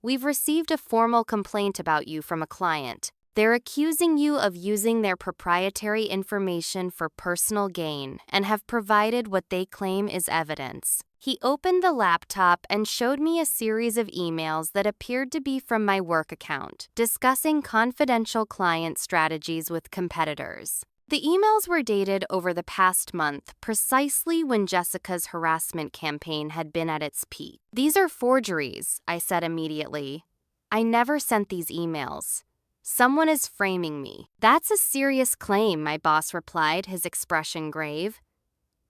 "We've received a formal complaint about you from a client. They're accusing you of using their proprietary information for personal gain and have provided what they claim is evidence." He opened the laptop and showed me a series of emails that appeared to be from my work account, discussing confidential client strategies with competitors. The emails were dated over the past month, precisely when Jessica's harassment campaign had been at its peak. "These are forgeries," I said immediately. I never sent these emails. Someone is framing me. That's a serious claim, my boss replied, his expression grave.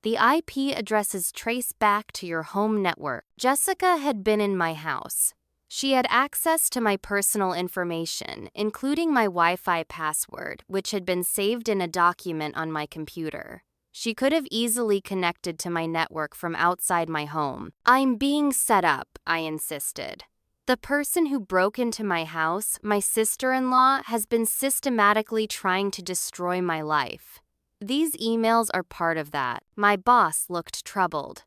The IP addresses trace back to your home network. Jessica had been in my house. She had access to my personal information, including my Wi-Fi password, which had been saved in a document on my computer. She could have easily connected to my network from outside my home. I'm being set up, I insisted. The person who broke into my house, my sister-in-law, has been systematically trying to destroy my life. These emails are part of that. My boss looked troubled.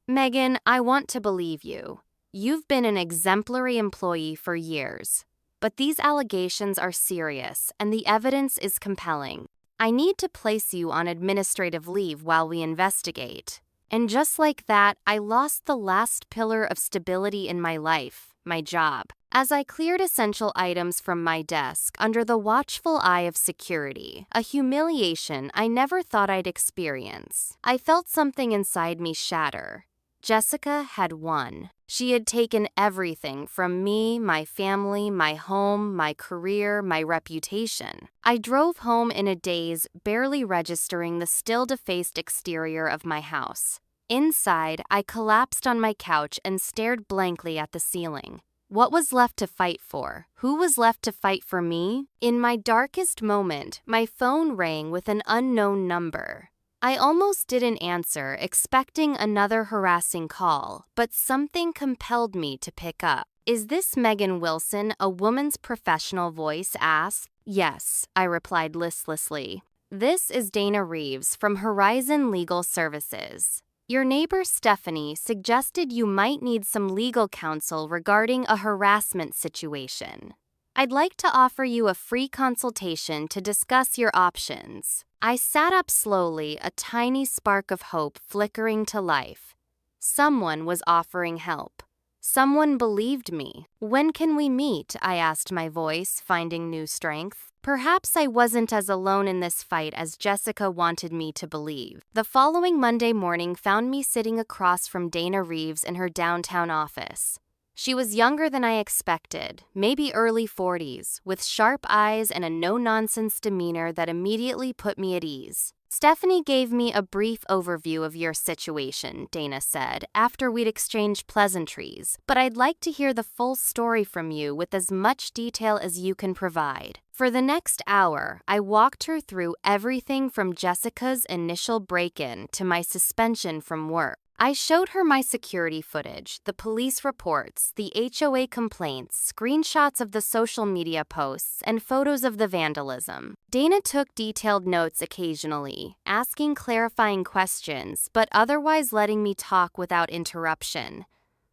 Megan, I want to believe you. You've been an exemplary employee for years. But these allegations are serious, and the evidence is compelling. I need to place you on administrative leave while we investigate. And just like that, I lost the last pillar of stability in my life, my job. As I cleared essential items from my desk under the watchful eye of security, a humiliation I never thought I'd experience, I felt something inside me shatter. Jessica had won. She had taken everything from me, my family, my home, my career, my reputation. I drove home in a daze, barely registering the still defaced exterior of my house. Inside, I collapsed on my couch and stared blankly at the ceiling. What was left to fight for? Who was left to fight for me? In my darkest moment, my phone rang with an unknown number. I almost didn't answer, expecting another harassing call, but something compelled me to pick up. Is this Megan Wilson? A woman's professional voice asked. Yes, I replied listlessly. This is Dana Reeves from Horizon Legal Services. Your neighbor Stephanie suggested you might need some legal counsel regarding a harassment situation. I'd like to offer you a free consultation to discuss your options. I sat up slowly, a tiny spark of hope flickering to life. Someone was offering help. Someone believed me. When can we meet? I asked, my voice finding new strength. Perhaps I wasn't as alone in this fight as Jessica wanted me to believe. The following Monday morning found me sitting across from Dana Reeves in her downtown office. She was younger than I expected, maybe early 40s, with sharp eyes and a no-nonsense demeanor that immediately put me at ease. Stephanie gave me a brief overview of your situation, Dana said, after we'd exchanged pleasantries, but I'd like to hear the full story from you with as much detail as you can provide. For the next hour, I walked her through everything from Jessica's initial break-in to my suspension from work. I showed her my security footage, the police reports, the HOA complaints, screenshots of the social media posts, and photos of the vandalism. Dana took detailed notes occasionally, asking clarifying questions, but otherwise letting me talk without interruption.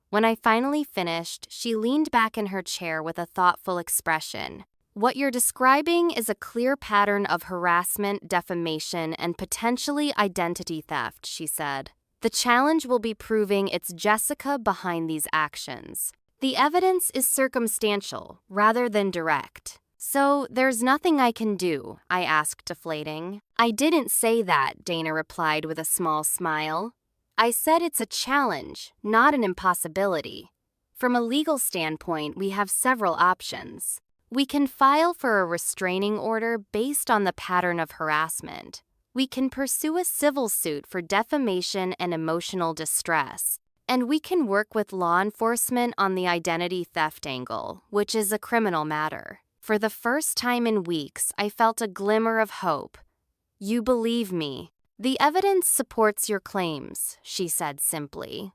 When I finally finished, she leaned back in her chair with a thoughtful expression. What you're describing is a clear pattern of harassment, defamation, and potentially identity theft, she said. The challenge will be proving it's Jessica behind these actions. The evidence is circumstantial rather than direct. So there's nothing I can do, I asked, deflating. I didn't say that, Dana replied with a small smile. I said it's a challenge, not an impossibility. From a legal standpoint, we have several options. We can file for a restraining order based on the pattern of harassment. We can pursue a civil suit for defamation and emotional distress. And we can work with law enforcement on the identity theft angle, which is a criminal matter. For the first time in weeks, I felt a glimmer of hope. You believe me. The evidence supports your claims, she said simply.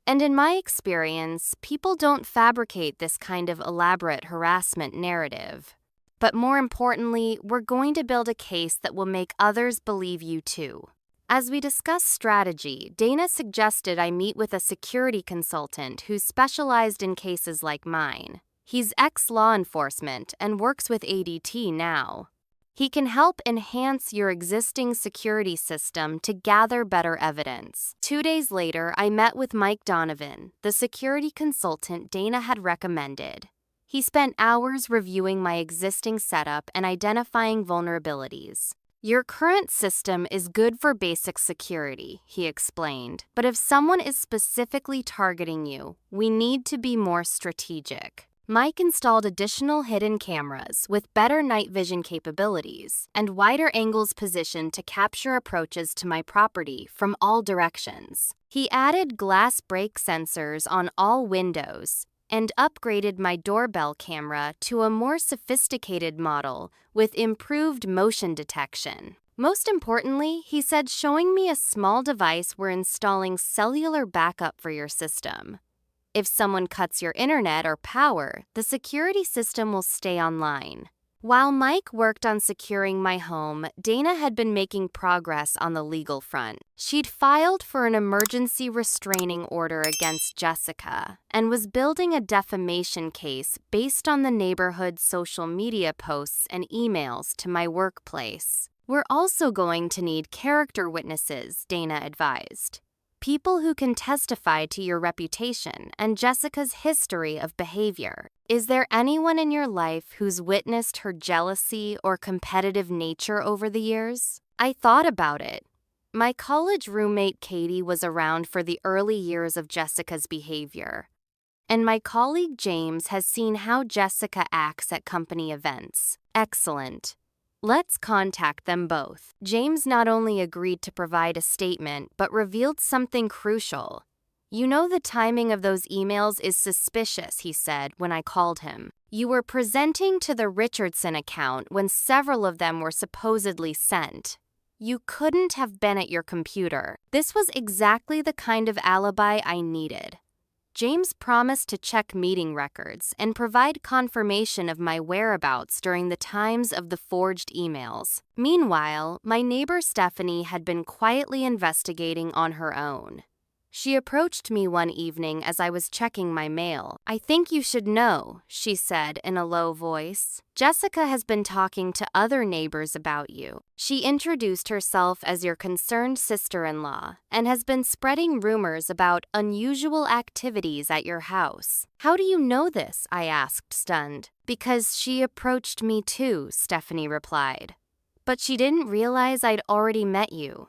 And in my experience, people don't fabricate this kind of elaborate harassment narrative. But more importantly, we're going to build a case that will make others believe you too. As we discussed strategy, Dana suggested I meet with a security consultant who's specialized in cases like mine. He's ex-law enforcement and works with ADT now. He can help enhance your existing security system to gather better evidence. 2 days later, I met with Mike Donovan, the security consultant Dana had recommended. He spent hours reviewing my existing setup and identifying vulnerabilities. Your current system is good for basic security, he explained, but if someone is specifically targeting you, we need to be more strategic. Mike installed additional hidden cameras with better night vision capabilities and wider angles positioned to capture approaches to my property from all directions. He added glass break sensors on all windows and upgraded my doorbell camera to a more sophisticated model with improved motion detection. Most importantly, he said showing me a small device where installing cellular backup for your system. If someone cuts your internet or power, the security system will stay online. While Mike worked on securing my home, Dana had been making progress on the legal front. She'd filed for an emergency restraining order against Jessica and was building a defamation case based on the neighborhood's social media posts and emails to my workplace. We're also going to need character witnesses, Dana advised. People who can testify to your reputation and Jessica's history of behavior. Is there anyone in your life who's witnessed her jealousy or competitive nature over the years? I thought about it. My college roommate Katie was around for the early years of Jessica's behavior. And my colleague James has seen how Jessica acts at company events. Excellent. Let's contact them both. James not only agreed to provide a statement, but revealed something crucial. You know, the timing of those emails is suspicious, he said when I called him. You were presenting to the Richardson account when several of them were supposedly sent. You couldn't have been at your computer. This was exactly the kind of alibi I needed. James promised to check meeting records and provide confirmation of my whereabouts during the times of the forged emails. Meanwhile, my neighbor Stephanie had been quietly investigating on her own. She approached me one evening as I was checking my mail. I think you should know, she said in a low voice. Jessica has been talking to other neighbors about you. She introduced herself as your concerned sister-in-law and has been spreading rumors about unusual activities at your house. How do you know this? I asked, stunned. Because she approached me too, Stephanie replied. But she didn't realize I'd already met you.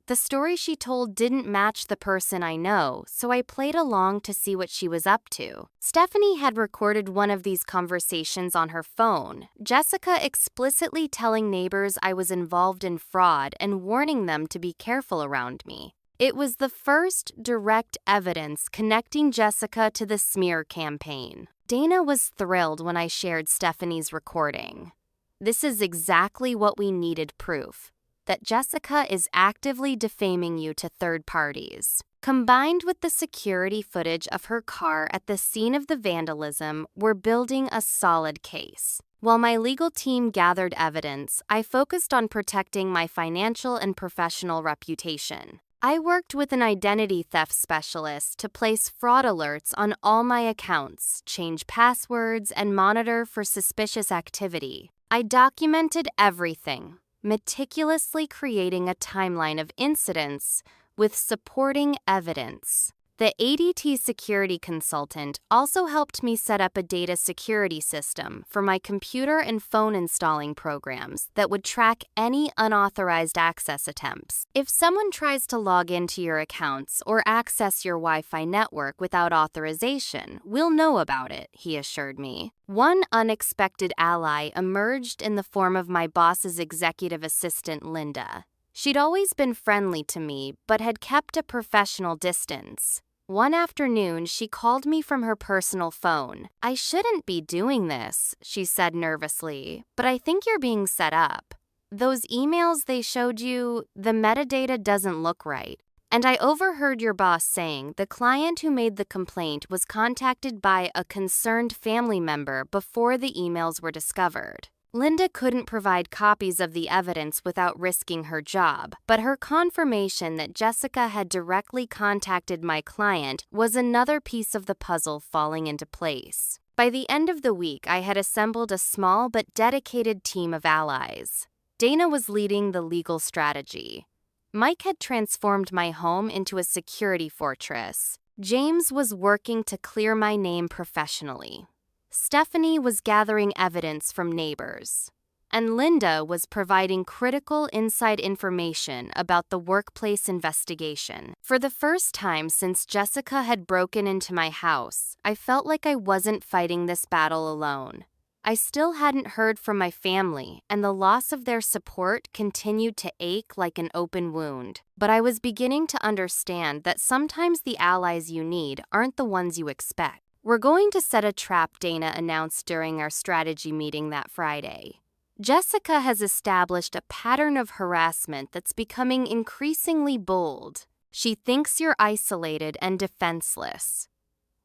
The story she told didn't match the person I know, so I played along to see what she was up to. Stephanie had recorded one of these conversations on her phone, Jessica explicitly telling neighbors I was involved in fraud and warning them to be careful around me. It was the first direct evidence connecting Jessica to the smear campaign. Dana was thrilled when I shared Stephanie's recording. This is exactly what we needed proof. That Jessica is actively defaming you to third parties. Combined with the security footage of her car at the scene of the vandalism, we're building a solid case. While my legal team gathered evidence, I focused on protecting my financial and professional reputation. I worked with an identity theft specialist to place fraud alerts on all my accounts, change passwords, and monitor for suspicious activity. I documented everything, meticulously creating a timeline of incidents with supporting evidence. The ADT security consultant also helped me set up a data security system for my computer and phone installing programs that would track any unauthorized access attempts. If someone tries to log into your accounts or access your Wi-Fi network without authorization, we'll know about it, he assured me. One unexpected ally emerged in the form of my boss's executive assistant, Linda. She'd always been friendly to me, but had kept a professional distance. One afternoon, she called me from her personal phone. I shouldn't be doing this, she said nervously, but I think you're being set up. Those emails they showed you, the metadata doesn't look right. And I overheard your boss saying the client who made the complaint was contacted by a concerned family member before the emails were discovered. Linda couldn't provide copies of the evidence without risking her job, but her confirmation that Jessica had directly contacted my client was another piece of the puzzle falling into place. By the end of the week, I had assembled a small but dedicated team of allies. Dana was leading the legal strategy. Mike had transformed my home into a security fortress. James was working to clear my name professionally. Stephanie was gathering evidence from neighbors. and Linda was providing critical inside information about the workplace investigation. For the first time since Jessica had broken into my house, I felt like I wasn't fighting this battle alone. I still hadn't heard from my family, and the loss of their support continued to ache like an open wound. But I was beginning to understand that sometimes the allies you need aren't the ones you expect. "We're going to set a trap," Dana announced during our strategy meeting that Friday. "Jessica has established a pattern of harassment that's becoming increasingly bold. She thinks you're isolated and defenseless.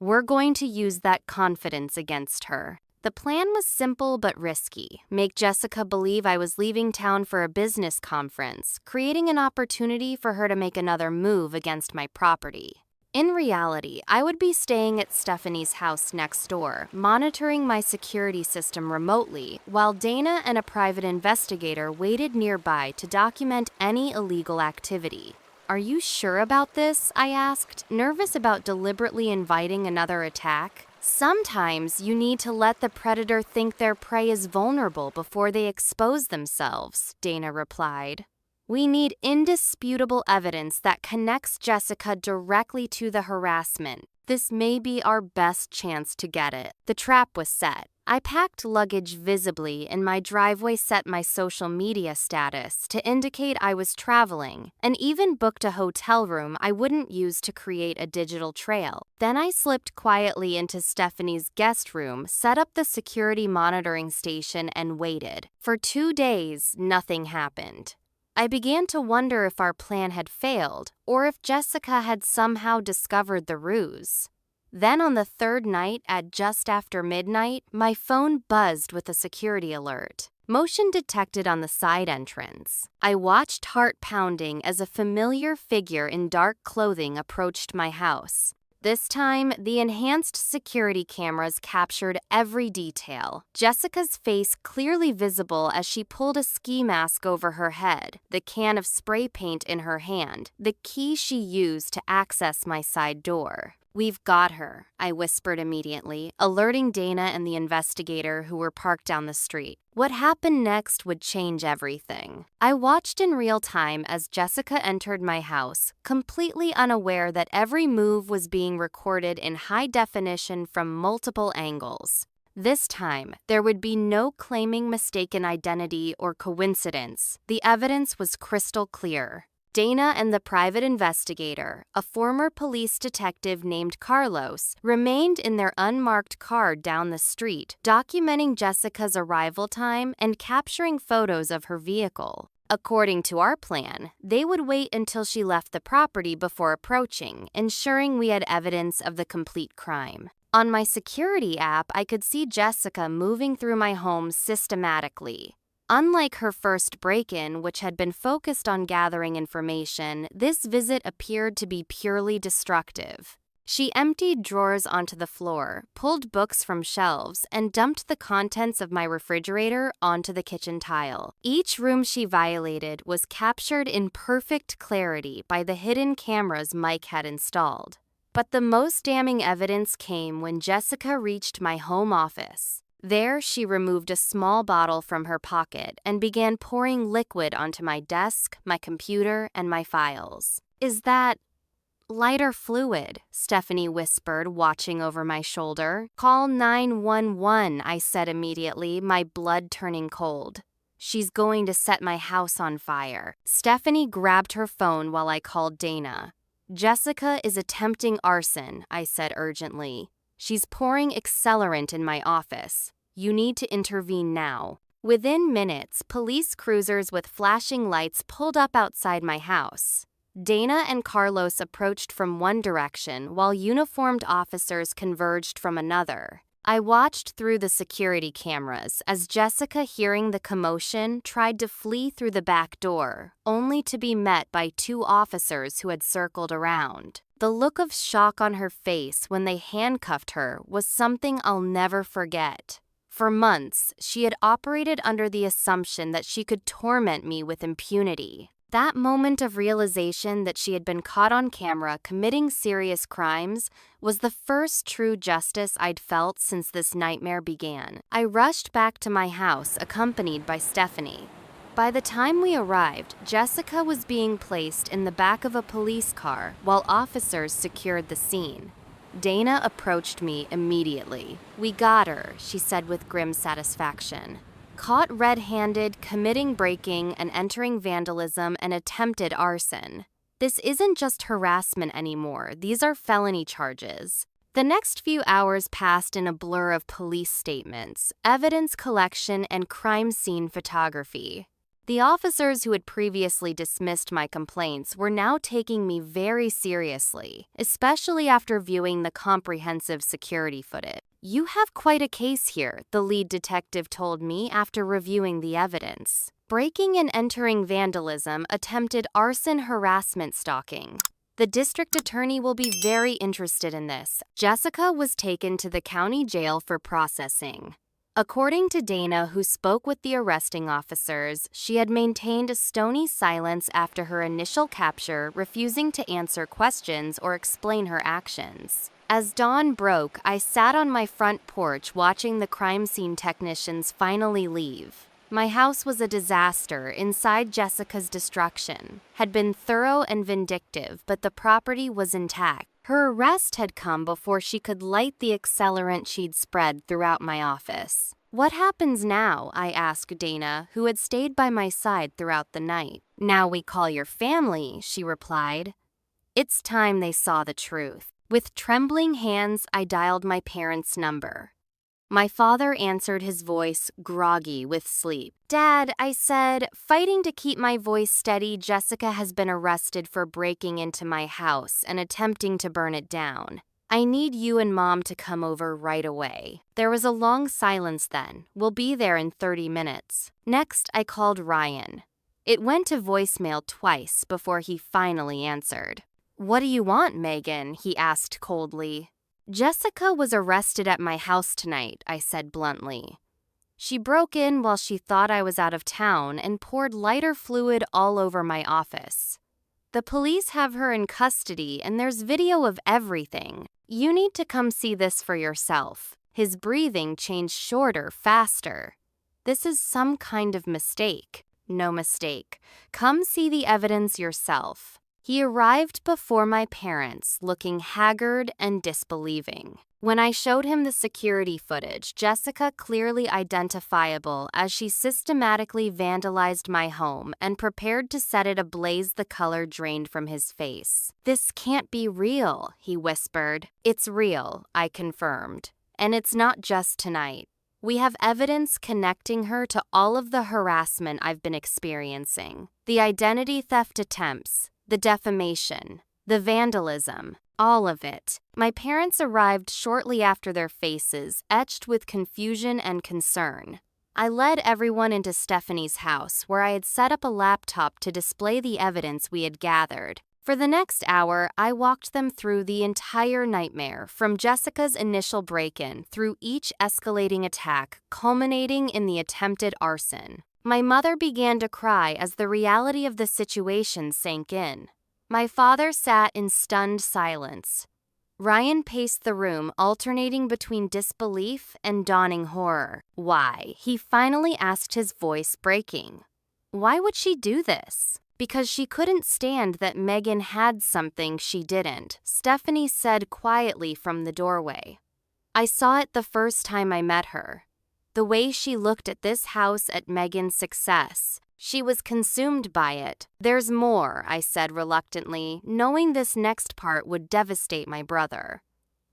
We're going to use that confidence against her." The plan was simple but risky: make Jessica believe I was leaving town for a business conference, creating an opportunity for her to make another move against my property. In reality, I would be staying at Stephanie's house next door, monitoring my security system remotely, while Dana and a private investigator waited nearby to document any illegal activity. "Are you sure about this?" I asked, nervous about deliberately inviting another attack. "Sometimes you need to let the predator think their prey is vulnerable before they expose themselves," Dana replied. "We need indisputable evidence that connects Jessica directly to the harassment. This may be our best chance to get it." The trap was set. I packed luggage visibly, and my driveway set my social media status to indicate I was traveling, and even booked a hotel room I wouldn't use to create a digital trail. Then I slipped quietly into Stephanie's guest room, set up the security monitoring station, and waited. For 2 days, nothing happened. I began to wonder if our plan had failed, or if Jessica had somehow discovered the ruse. Then on the third night, at just after midnight, my phone buzzed with a security alert. Motion detected on the side entrance. I watched, heart pounding, as a familiar figure in dark clothing approached my house. This time, the enhanced security cameras captured every detail. Jessica's face clearly visible as she pulled a ski mask over her head, the can of spray paint in her hand, the key she used to access my side door. "We've got her," I whispered immediately, alerting Dana and the investigator who were parked down the street. What happened next would change everything. I watched in real time as Jessica entered my house, completely unaware that every move was being recorded in high definition from multiple angles. This time, there would be no claiming mistaken identity or coincidence. The evidence was crystal clear. Dana and the private investigator, a former police detective named Carlos, remained in their unmarked car down the street, documenting Jessica's arrival time and capturing photos of her vehicle. According to our plan, they would wait until she left the property before approaching, ensuring we had evidence of the complete crime. On my security app, I could see Jessica moving through my home systematically. Unlike her first break-in, which had been focused on gathering information, this visit appeared to be purely destructive. She emptied drawers onto the floor, pulled books from shelves, and dumped the contents of my refrigerator onto the kitchen tile. Each room she violated was captured in perfect clarity by the hidden cameras Mike had installed. But the most damning evidence came when Jessica reached my home office. There, she removed a small bottle from her pocket and began pouring liquid onto my desk, my computer, and my files. "Is that lighter fluid?" Stephanie whispered, watching over my shoulder. "Call 911, I said immediately, my blood turning cold. "She's going to set my house on fire." Stephanie grabbed her phone while I called Dana. "Jessica is attempting arson," I said urgently. "She's pouring accelerant in my office. You need to intervene now." Within minutes, police cruisers with flashing lights pulled up outside my house. Dana and Carlos approached from one direction while uniformed officers converged from another. I watched through the security cameras as Jessica, hearing the commotion, tried to flee through the back door, only to be met by 2 officers who had circled around. The look of shock on her face when they handcuffed her was something I'll never forget. For months, she had operated under the assumption that she could torment me with impunity. That moment of realization that she had been caught on camera committing serious crimes was the first true justice I'd felt since this nightmare began. I rushed back to my house, accompanied by Stephanie. By the time we arrived, Jessica was being placed in the back of a police car while officers secured the scene. Dana approached me immediately. "We got her," she said with grim satisfaction. "Caught red-handed, committing breaking and entering vandalism and attempted arson. This isn't just harassment anymore, these are felony charges." The next few hours passed in a blur of police statements, evidence collection, and crime scene photography. The officers who had previously dismissed my complaints were now taking me very seriously, especially after viewing the comprehensive security footage. "You have quite a case here," the lead detective told me after reviewing the evidence. "Breaking and entering vandalism, attempted arson, harassment, stalking. The district attorney will be very interested in this." Jessica was taken to the county jail for processing. According to Dana, who spoke with the arresting officers, she had maintained a stony silence after her initial capture, refusing to answer questions or explain her actions. As dawn broke, I sat on my front porch watching the crime scene technicians finally leave. My house was a disaster inside Jessica's destruction, had been thorough and vindictive, but the property was intact. Her arrest had come before she could light the accelerant she'd spread throughout my office. "What happens now?" I asked Dana, who had stayed by my side throughout the night. "Now we call your family," she replied. It's time they saw the truth. With trembling hands, I dialed my parents' number. My father answered, his voice groggy with sleep. "Dad," I said, fighting to keep my voice steady, "Jessica has been arrested for breaking into my house and attempting to burn it down. I need you and Mom to come over right away." There was a long silence then. "We'll be there in 30 minutes. Next, I called Ryan. It went to voicemail twice before he finally answered. "What do you want, Megan?" he asked coldly. "Jessica was arrested at my house tonight," I said bluntly. "She broke in while she thought I was out of town and poured lighter fluid all over my office. The police have her in custody and there's video of everything. You need to come see this for yourself." His breathing changed shorter, faster. "This is some kind of mistake." "No mistake. Come see the evidence yourself." He arrived before my parents, looking haggard and disbelieving. When I showed him the security footage, Jessica clearly identifiable as she systematically vandalized my home and prepared to set it ablaze, the color drained from his face. "This can't be real," he whispered. "It's real," I confirmed. "And it's not just tonight. We have evidence connecting her to all of the harassment I've been experiencing. The identity theft attempts, the defamation, the vandalism, all of it." My parents arrived shortly after, their faces etched with confusion and concern. I led everyone into Stephanie's house, where I had set up a laptop to display the evidence we had gathered. For the next hour, I walked them through the entire nightmare, from Jessica's initial break-in through each escalating attack, culminating in the attempted arson. My mother began to cry as the reality of the situation sank in. My father sat in stunned silence. Ryan paced the room, alternating between disbelief and dawning horror. "Why?" he finally asked, his voice breaking. "Why would she do this?" "Because she couldn't stand that Megan had something she didn't," Stephanie said quietly from the doorway. "I saw it the first time I met her. The way she looked at this house, at Megan's success. She was consumed by it." "There's more," I said reluctantly, knowing this next part would devastate my brother.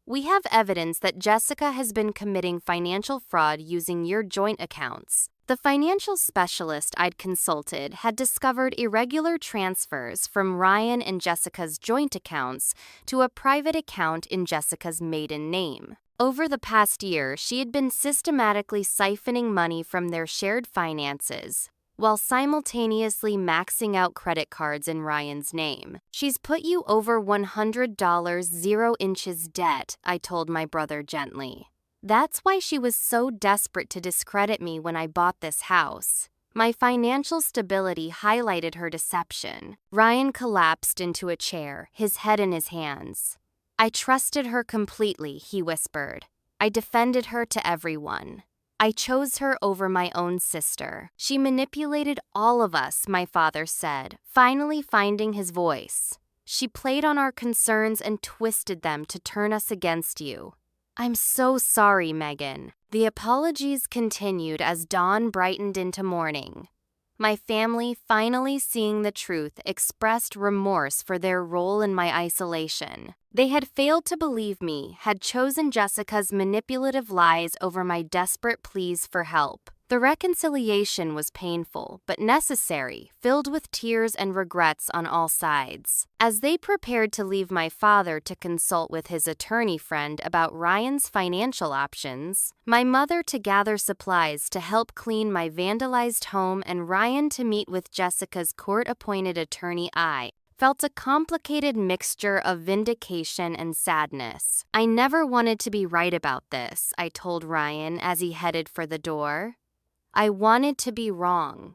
"We have evidence that Jessica has been committing financial fraud using your joint accounts." The financial specialist I'd consulted had discovered irregular transfers from Ryan and Jessica's joint accounts to a private account in Jessica's maiden name. Over the past year, she had been systematically siphoning money from their shared finances, while simultaneously maxing out credit cards in Ryan's name. "She's put you over $100 0 inches debt," I told my brother gently. "That's why she was so desperate to discredit me when I bought this house." My financial stability highlighted her deception. Ryan collapsed into a chair, his head in his hands. I trusted her completely, he whispered. I defended her to everyone. I chose her over my own sister. She manipulated all of us, my father said, finally finding his voice. She played on our concerns and twisted them to turn us against you. I'm so sorry, Megan. The apologies continued as dawn brightened into morning. My family, finally seeing the truth, expressed remorse for their role in my isolation. They had failed to believe me, had chosen Jessica's manipulative lies over my desperate pleas for help. The reconciliation was painful, but necessary, filled with tears and regrets on all sides. As they prepared to leave my father to consult with his attorney friend about Ryan's financial options, my mother to gather supplies to help clean my vandalized home, and Ryan to meet with Jessica's court-appointed attorney, I felt a complicated mixture of vindication and sadness. I never wanted to be right about this, I told Ryan as he headed for the door. I wanted to be wrong.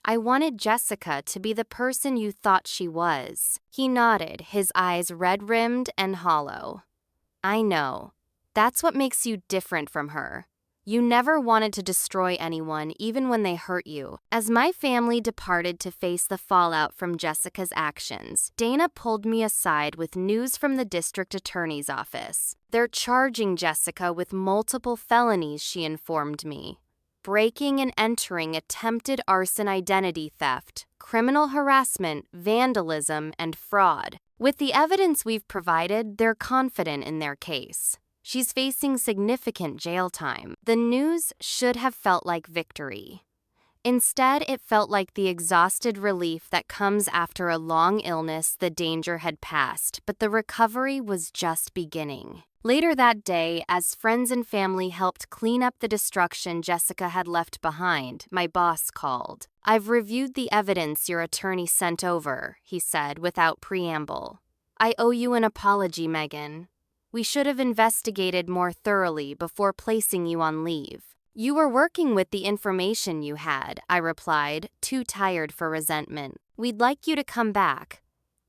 I wanted Jessica to be the person you thought she was. He nodded, his eyes red-rimmed and hollow. I know. That's what makes you different from her. You never wanted to destroy anyone, even when they hurt you. As my family departed to face the fallout from Jessica's actions, Dana pulled me aside with news from the district attorney's office. They're charging Jessica with multiple felonies, she informed me. Breaking and entering, attempted arson, identity theft, criminal harassment, vandalism, and fraud. With the evidence we've provided, they're confident in their case. She's facing significant jail time. The news should have felt like victory. Instead, it felt like the exhausted relief that comes after a long illness. The danger had passed, but the recovery was just beginning. Later that day, as friends and family helped clean up the destruction Jessica had left behind, my boss called. I've reviewed the evidence your attorney sent over, he said without preamble. I owe you an apology, Megan. We should have investigated more thoroughly before placing you on leave. You were working with the information you had, I replied, too tired for resentment. We'd like you to come back.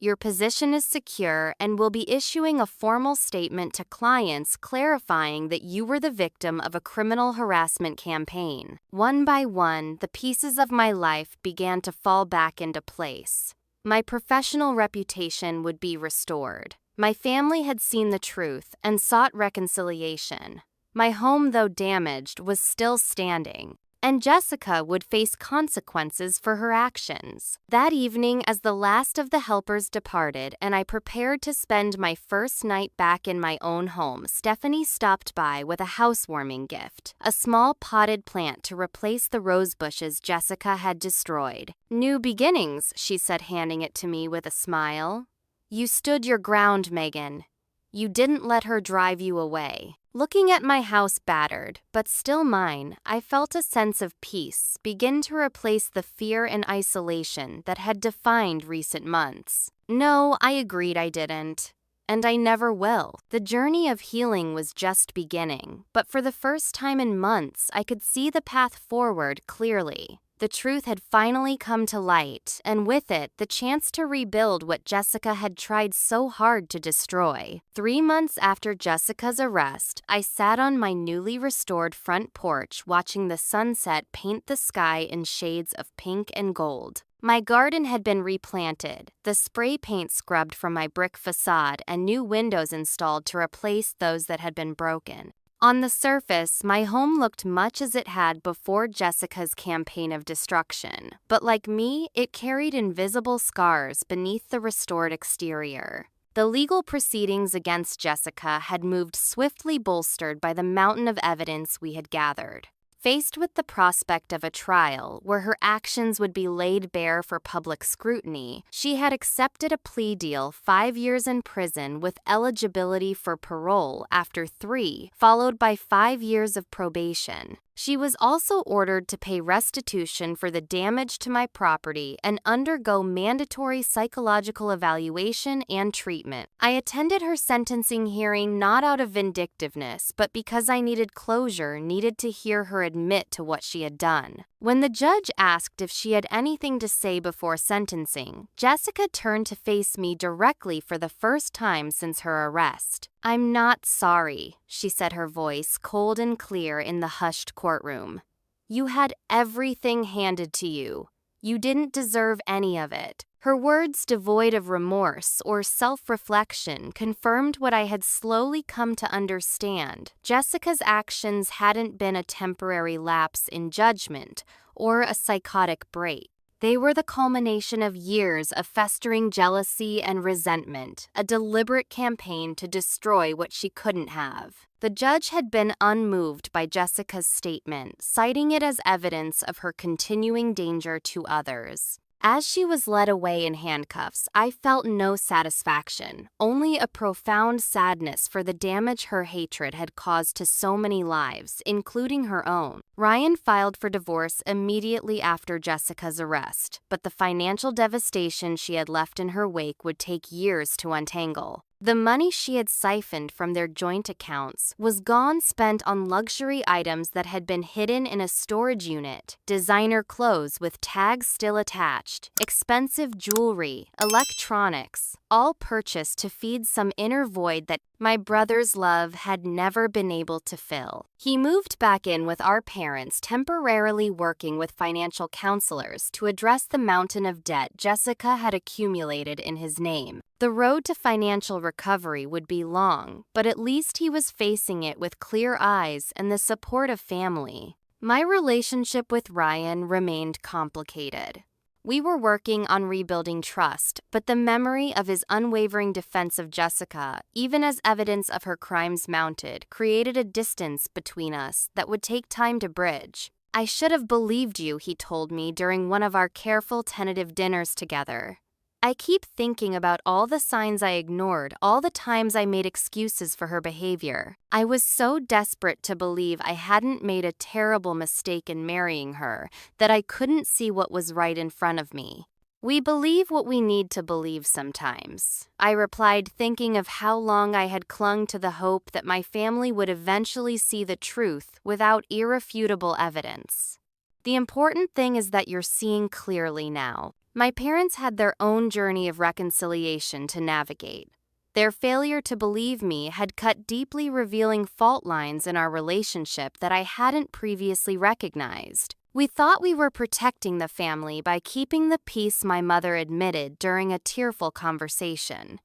Your position is secure, and we'll be issuing a formal statement to clients clarifying that you were the victim of a criminal harassment campaign. One by one, the pieces of my life began to fall back into place. My professional reputation would be restored. My family had seen the truth and sought reconciliation. My home, though damaged, was still standing. And Jessica would face consequences for her actions. That evening, as the last of the helpers departed and I prepared to spend my first night back in my own home, Stephanie stopped by with a housewarming gift, a small potted plant to replace the rose bushes Jessica had destroyed. New beginnings, she said, handing it to me with a smile. You stood your ground, Megan. You didn't let her drive you away. Looking at my house battered, but still mine, I felt a sense of peace begin to replace the fear and isolation that had defined recent months. No, I agreed I didn't. And I never will. The journey of healing was just beginning, but for the first time in months, I could see the path forward clearly. The truth had finally come to light, and with it, the chance to rebuild what Jessica had tried so hard to destroy. 3 months after Jessica's arrest, I sat on my newly restored front porch watching the sunset paint the sky in shades of pink and gold. My garden had been replanted, the spray paint scrubbed from my brick facade, and new windows installed to replace those that had been broken. On the surface, my home looked much as it had before Jessica's campaign of destruction, but like me, it carried invisible scars beneath the restored exterior. The legal proceedings against Jessica had moved swiftly, bolstered by the mountain of evidence we had gathered. Faced with the prospect of a trial where her actions would be laid bare for public scrutiny, she had accepted a plea deal, 5 years in prison with eligibility for parole after 3, followed by 5 years of probation. She was also ordered to pay restitution for the damage to my property and undergo mandatory psychological evaluation and treatment. I attended her sentencing hearing not out of vindictiveness, but because I needed closure, needed to hear her admit to what she had done. When the judge asked if she had anything to say before sentencing, Jessica turned to face me directly for the first time since her arrest. "I'm not sorry," she said, her voice cold and clear in the hushed courtroom. "You had everything handed to you. You didn't deserve any of it." Her words, devoid of remorse or self-reflection, confirmed what I had slowly come to understand. Jessica's actions hadn't been a temporary lapse in judgment or a psychotic break. They were the culmination of years of festering jealousy and resentment, a deliberate campaign to destroy what she couldn't have. The judge had been unmoved by Jessica's statement, citing it as evidence of her continuing danger to others. As she was led away in handcuffs, I felt no satisfaction, only a profound sadness for the damage her hatred had caused to so many lives, including her own. Ryan filed for divorce immediately after Jessica's arrest, but the financial devastation she had left in her wake would take years to untangle. The money she had siphoned from their joint accounts was gone, spent on luxury items that had been hidden in a storage unit, designer clothes with tags still attached, expensive jewelry, electronics, all purchased to feed some inner void that my brother's love had never been able to fill. He moved back in with our parents, temporarily working with financial counselors to address the mountain of debt Jessica had accumulated in his name. The road to financial recovery would be long, but at least he was facing it with clear eyes and the support of family. My relationship with Ryan remained complicated. We were working on rebuilding trust, but the memory of his unwavering defense of Jessica, even as evidence of her crimes mounted, created a distance between us that would take time to bridge. "I should have believed you," he told me during one of our careful, tentative dinners together. "I keep thinking about all the signs I ignored, all the times I made excuses for her behavior. I was so desperate to believe I hadn't made a terrible mistake in marrying her that I couldn't see what was right in front of me." "We believe what we need to believe sometimes," I replied, thinking of how long I had clung to the hope that my family would eventually see the truth without irrefutable evidence. "The important thing is that you're seeing clearly now." My parents had their own journey of reconciliation to navigate. Their failure to believe me had cut deeply revealing fault lines in our relationship that I hadn't previously recognized. We thought we were protecting the family by keeping the peace my mother admitted during a tearful conversation.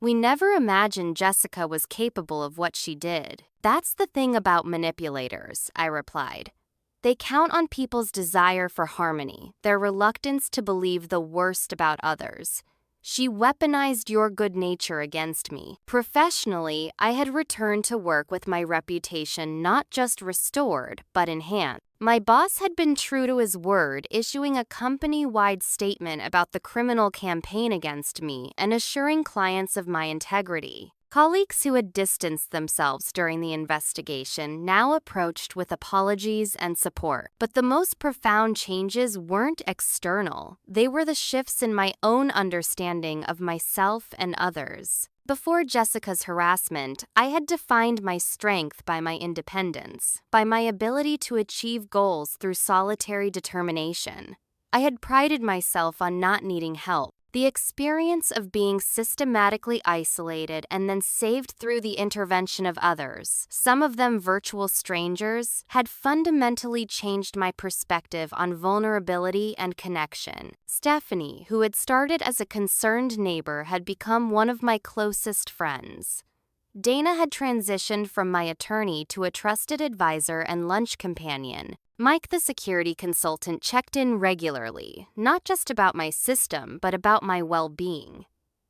"We never imagined Jessica was capable of what she did." "That's the thing about manipulators," I replied. "They count on people's desire for harmony, their reluctance to believe the worst about others. She weaponized your good nature against me." Professionally, I had returned to work with my reputation not just restored, but enhanced. My boss had been true to his word, issuing a company-wide statement about the criminal campaign against me and assuring clients of my integrity. Colleagues who had distanced themselves during the investigation now approached with apologies and support. But the most profound changes weren't external. They were the shifts in my own understanding of myself and others. Before Jessica's harassment, I had defined my strength by my independence, by my ability to achieve goals through solitary determination. I had prided myself on not needing help. The experience of being systematically isolated and then saved through the intervention of others, some of them virtual strangers, had fundamentally changed my perspective on vulnerability and connection. Stephanie, who had started as a concerned neighbor, had become one of my closest friends. Dana had transitioned from my attorney to a trusted advisor and lunch companion. Mike, the security consultant, checked in regularly, not just about my system, but about my well-being.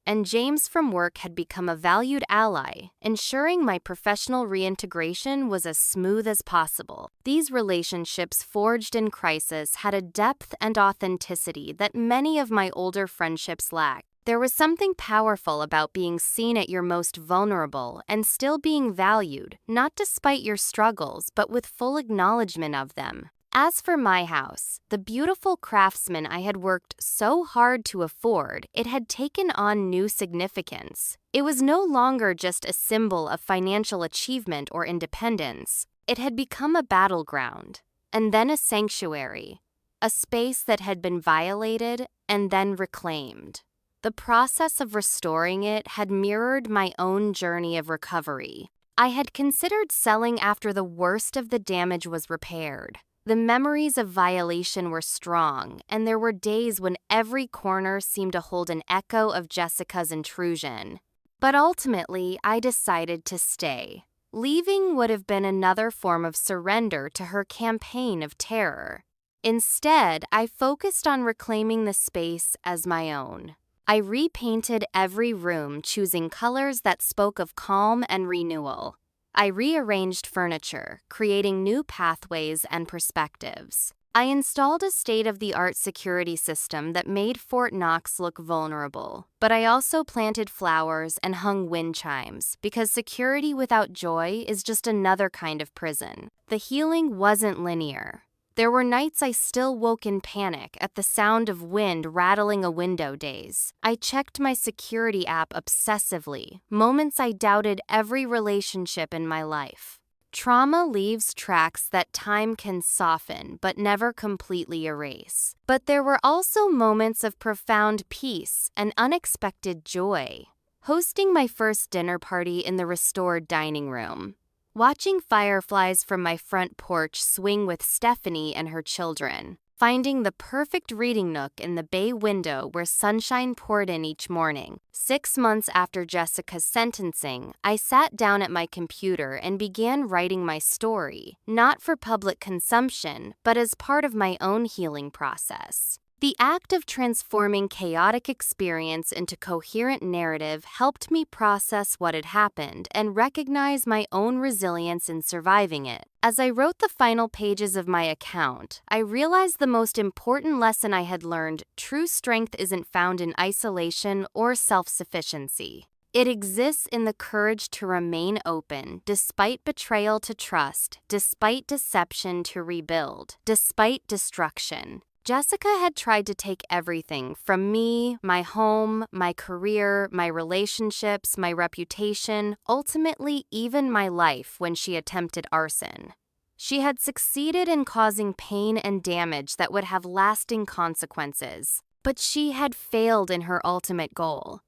And James from work had become a valued ally, ensuring my professional reintegration was as smooth as possible. These relationships forged in crisis had a depth and authenticity that many of my older friendships lacked. There was something powerful about being seen at your most vulnerable and still being valued, not despite your struggles, but with full acknowledgement of them. As for my house, the beautiful craftsman I had worked so hard to afford, it had taken on new significance. It was no longer just a symbol of financial achievement or independence. It had become a battleground, and then a sanctuary, a space that had been violated and then reclaimed. The process of restoring it had mirrored my own journey of recovery. I had considered selling after the worst of the damage was repaired. The memories of violation were strong, and there were days when every corner seemed to hold an echo of Jessica's intrusion. But ultimately, I decided to stay. Leaving would have been another form of surrender to her campaign of terror. Instead, I focused on reclaiming the space as my own. I repainted every room, choosing colors that spoke of calm and renewal. I rearranged furniture, creating new pathways and perspectives. I installed a state-of-the-art security system that made Fort Knox look vulnerable. But I also planted flowers and hung wind chimes, because security without joy is just another kind of prison. The healing wasn't linear. There were nights I still woke in panic at the sound of wind rattling a window days. I checked my security app obsessively, moments I doubted every relationship in my life. Trauma leaves tracks that time can soften but never completely erase. But there were also moments of profound peace and unexpected joy. Hosting my first dinner party in the restored dining room. Watching fireflies from my front porch swing with Stephanie and her children. Finding the perfect reading nook in the bay window where sunshine poured in each morning. 6 months after Jessica's sentencing, I sat down at my computer and began writing my story, not for public consumption, but as part of my own healing process. The act of transforming chaotic experience into coherent narrative helped me process what had happened and recognize my own resilience in surviving it. As I wrote the final pages of my account, I realized the most important lesson I had learned: true strength isn't found in isolation or self-sufficiency. It exists in the courage to remain open, despite betrayal, to trust, despite deception, to rebuild, despite destruction. Jessica had tried to take everything from me, my home, my career, my relationships, my reputation, ultimately even my life when she attempted arson. She had succeeded in causing pain and damage that would have lasting consequences, but she had failed in her ultimate goal.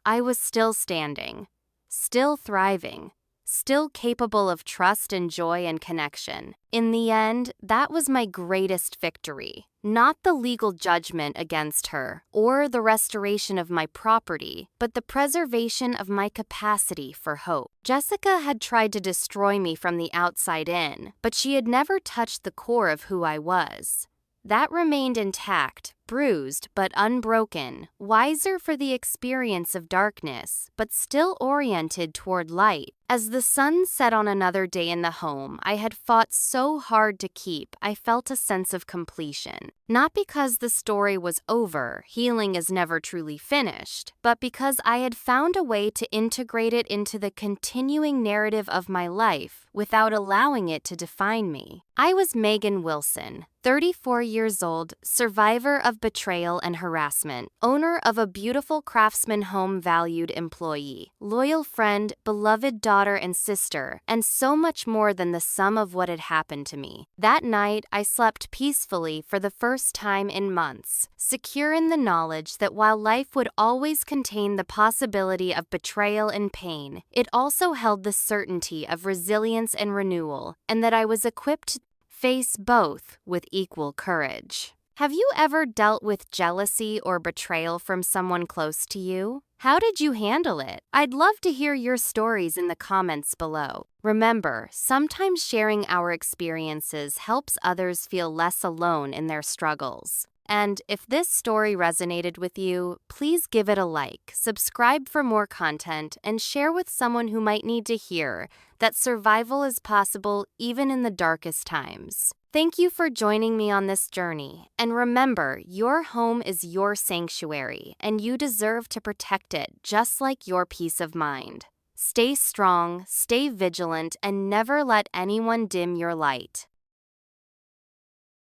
I was still standing, still thriving, still capable of trust and joy and connection. In the end, that was my greatest victory. Not the legal judgment against her or the restoration of my property, but the preservation of my capacity for hope. Jessica had tried to destroy me from the outside in, but she had never touched the core of who I was. That remained intact, bruised but unbroken, wiser for the experience of darkness, but still oriented toward light. As the sun set on another day in the home I had fought so hard to keep, I felt a sense of completion. Not because the story was over, healing is never truly finished, but because I had found a way to integrate it into the continuing narrative of my life without allowing it to define me. I was Megan Wilson, 34 years old, survivor of betrayal and harassment, owner of a beautiful Craftsman home, valued employee, loyal friend, beloved daughter and sister, and so much more than the sum of what had happened to me. That night, I slept peacefully for the first time in months, secure in the knowledge that while life would always contain the possibility of betrayal and pain, it also held the certainty of resilience and renewal, and that I was equipped to face both with equal courage. Have you ever dealt with jealousy or betrayal from someone close to you? How did you handle it? I'd love to hear your stories in the comments below. Remember, sometimes sharing our experiences helps others feel less alone in their struggles. And if this story resonated with you, please give it a like, subscribe for more content, and share with someone who might need to hear that survival is possible even in the darkest times. Thank you for joining me on this journey, and remember, your home is your sanctuary, and you deserve to protect it just like your peace of mind. Stay strong, stay vigilant, and never let anyone dim your light.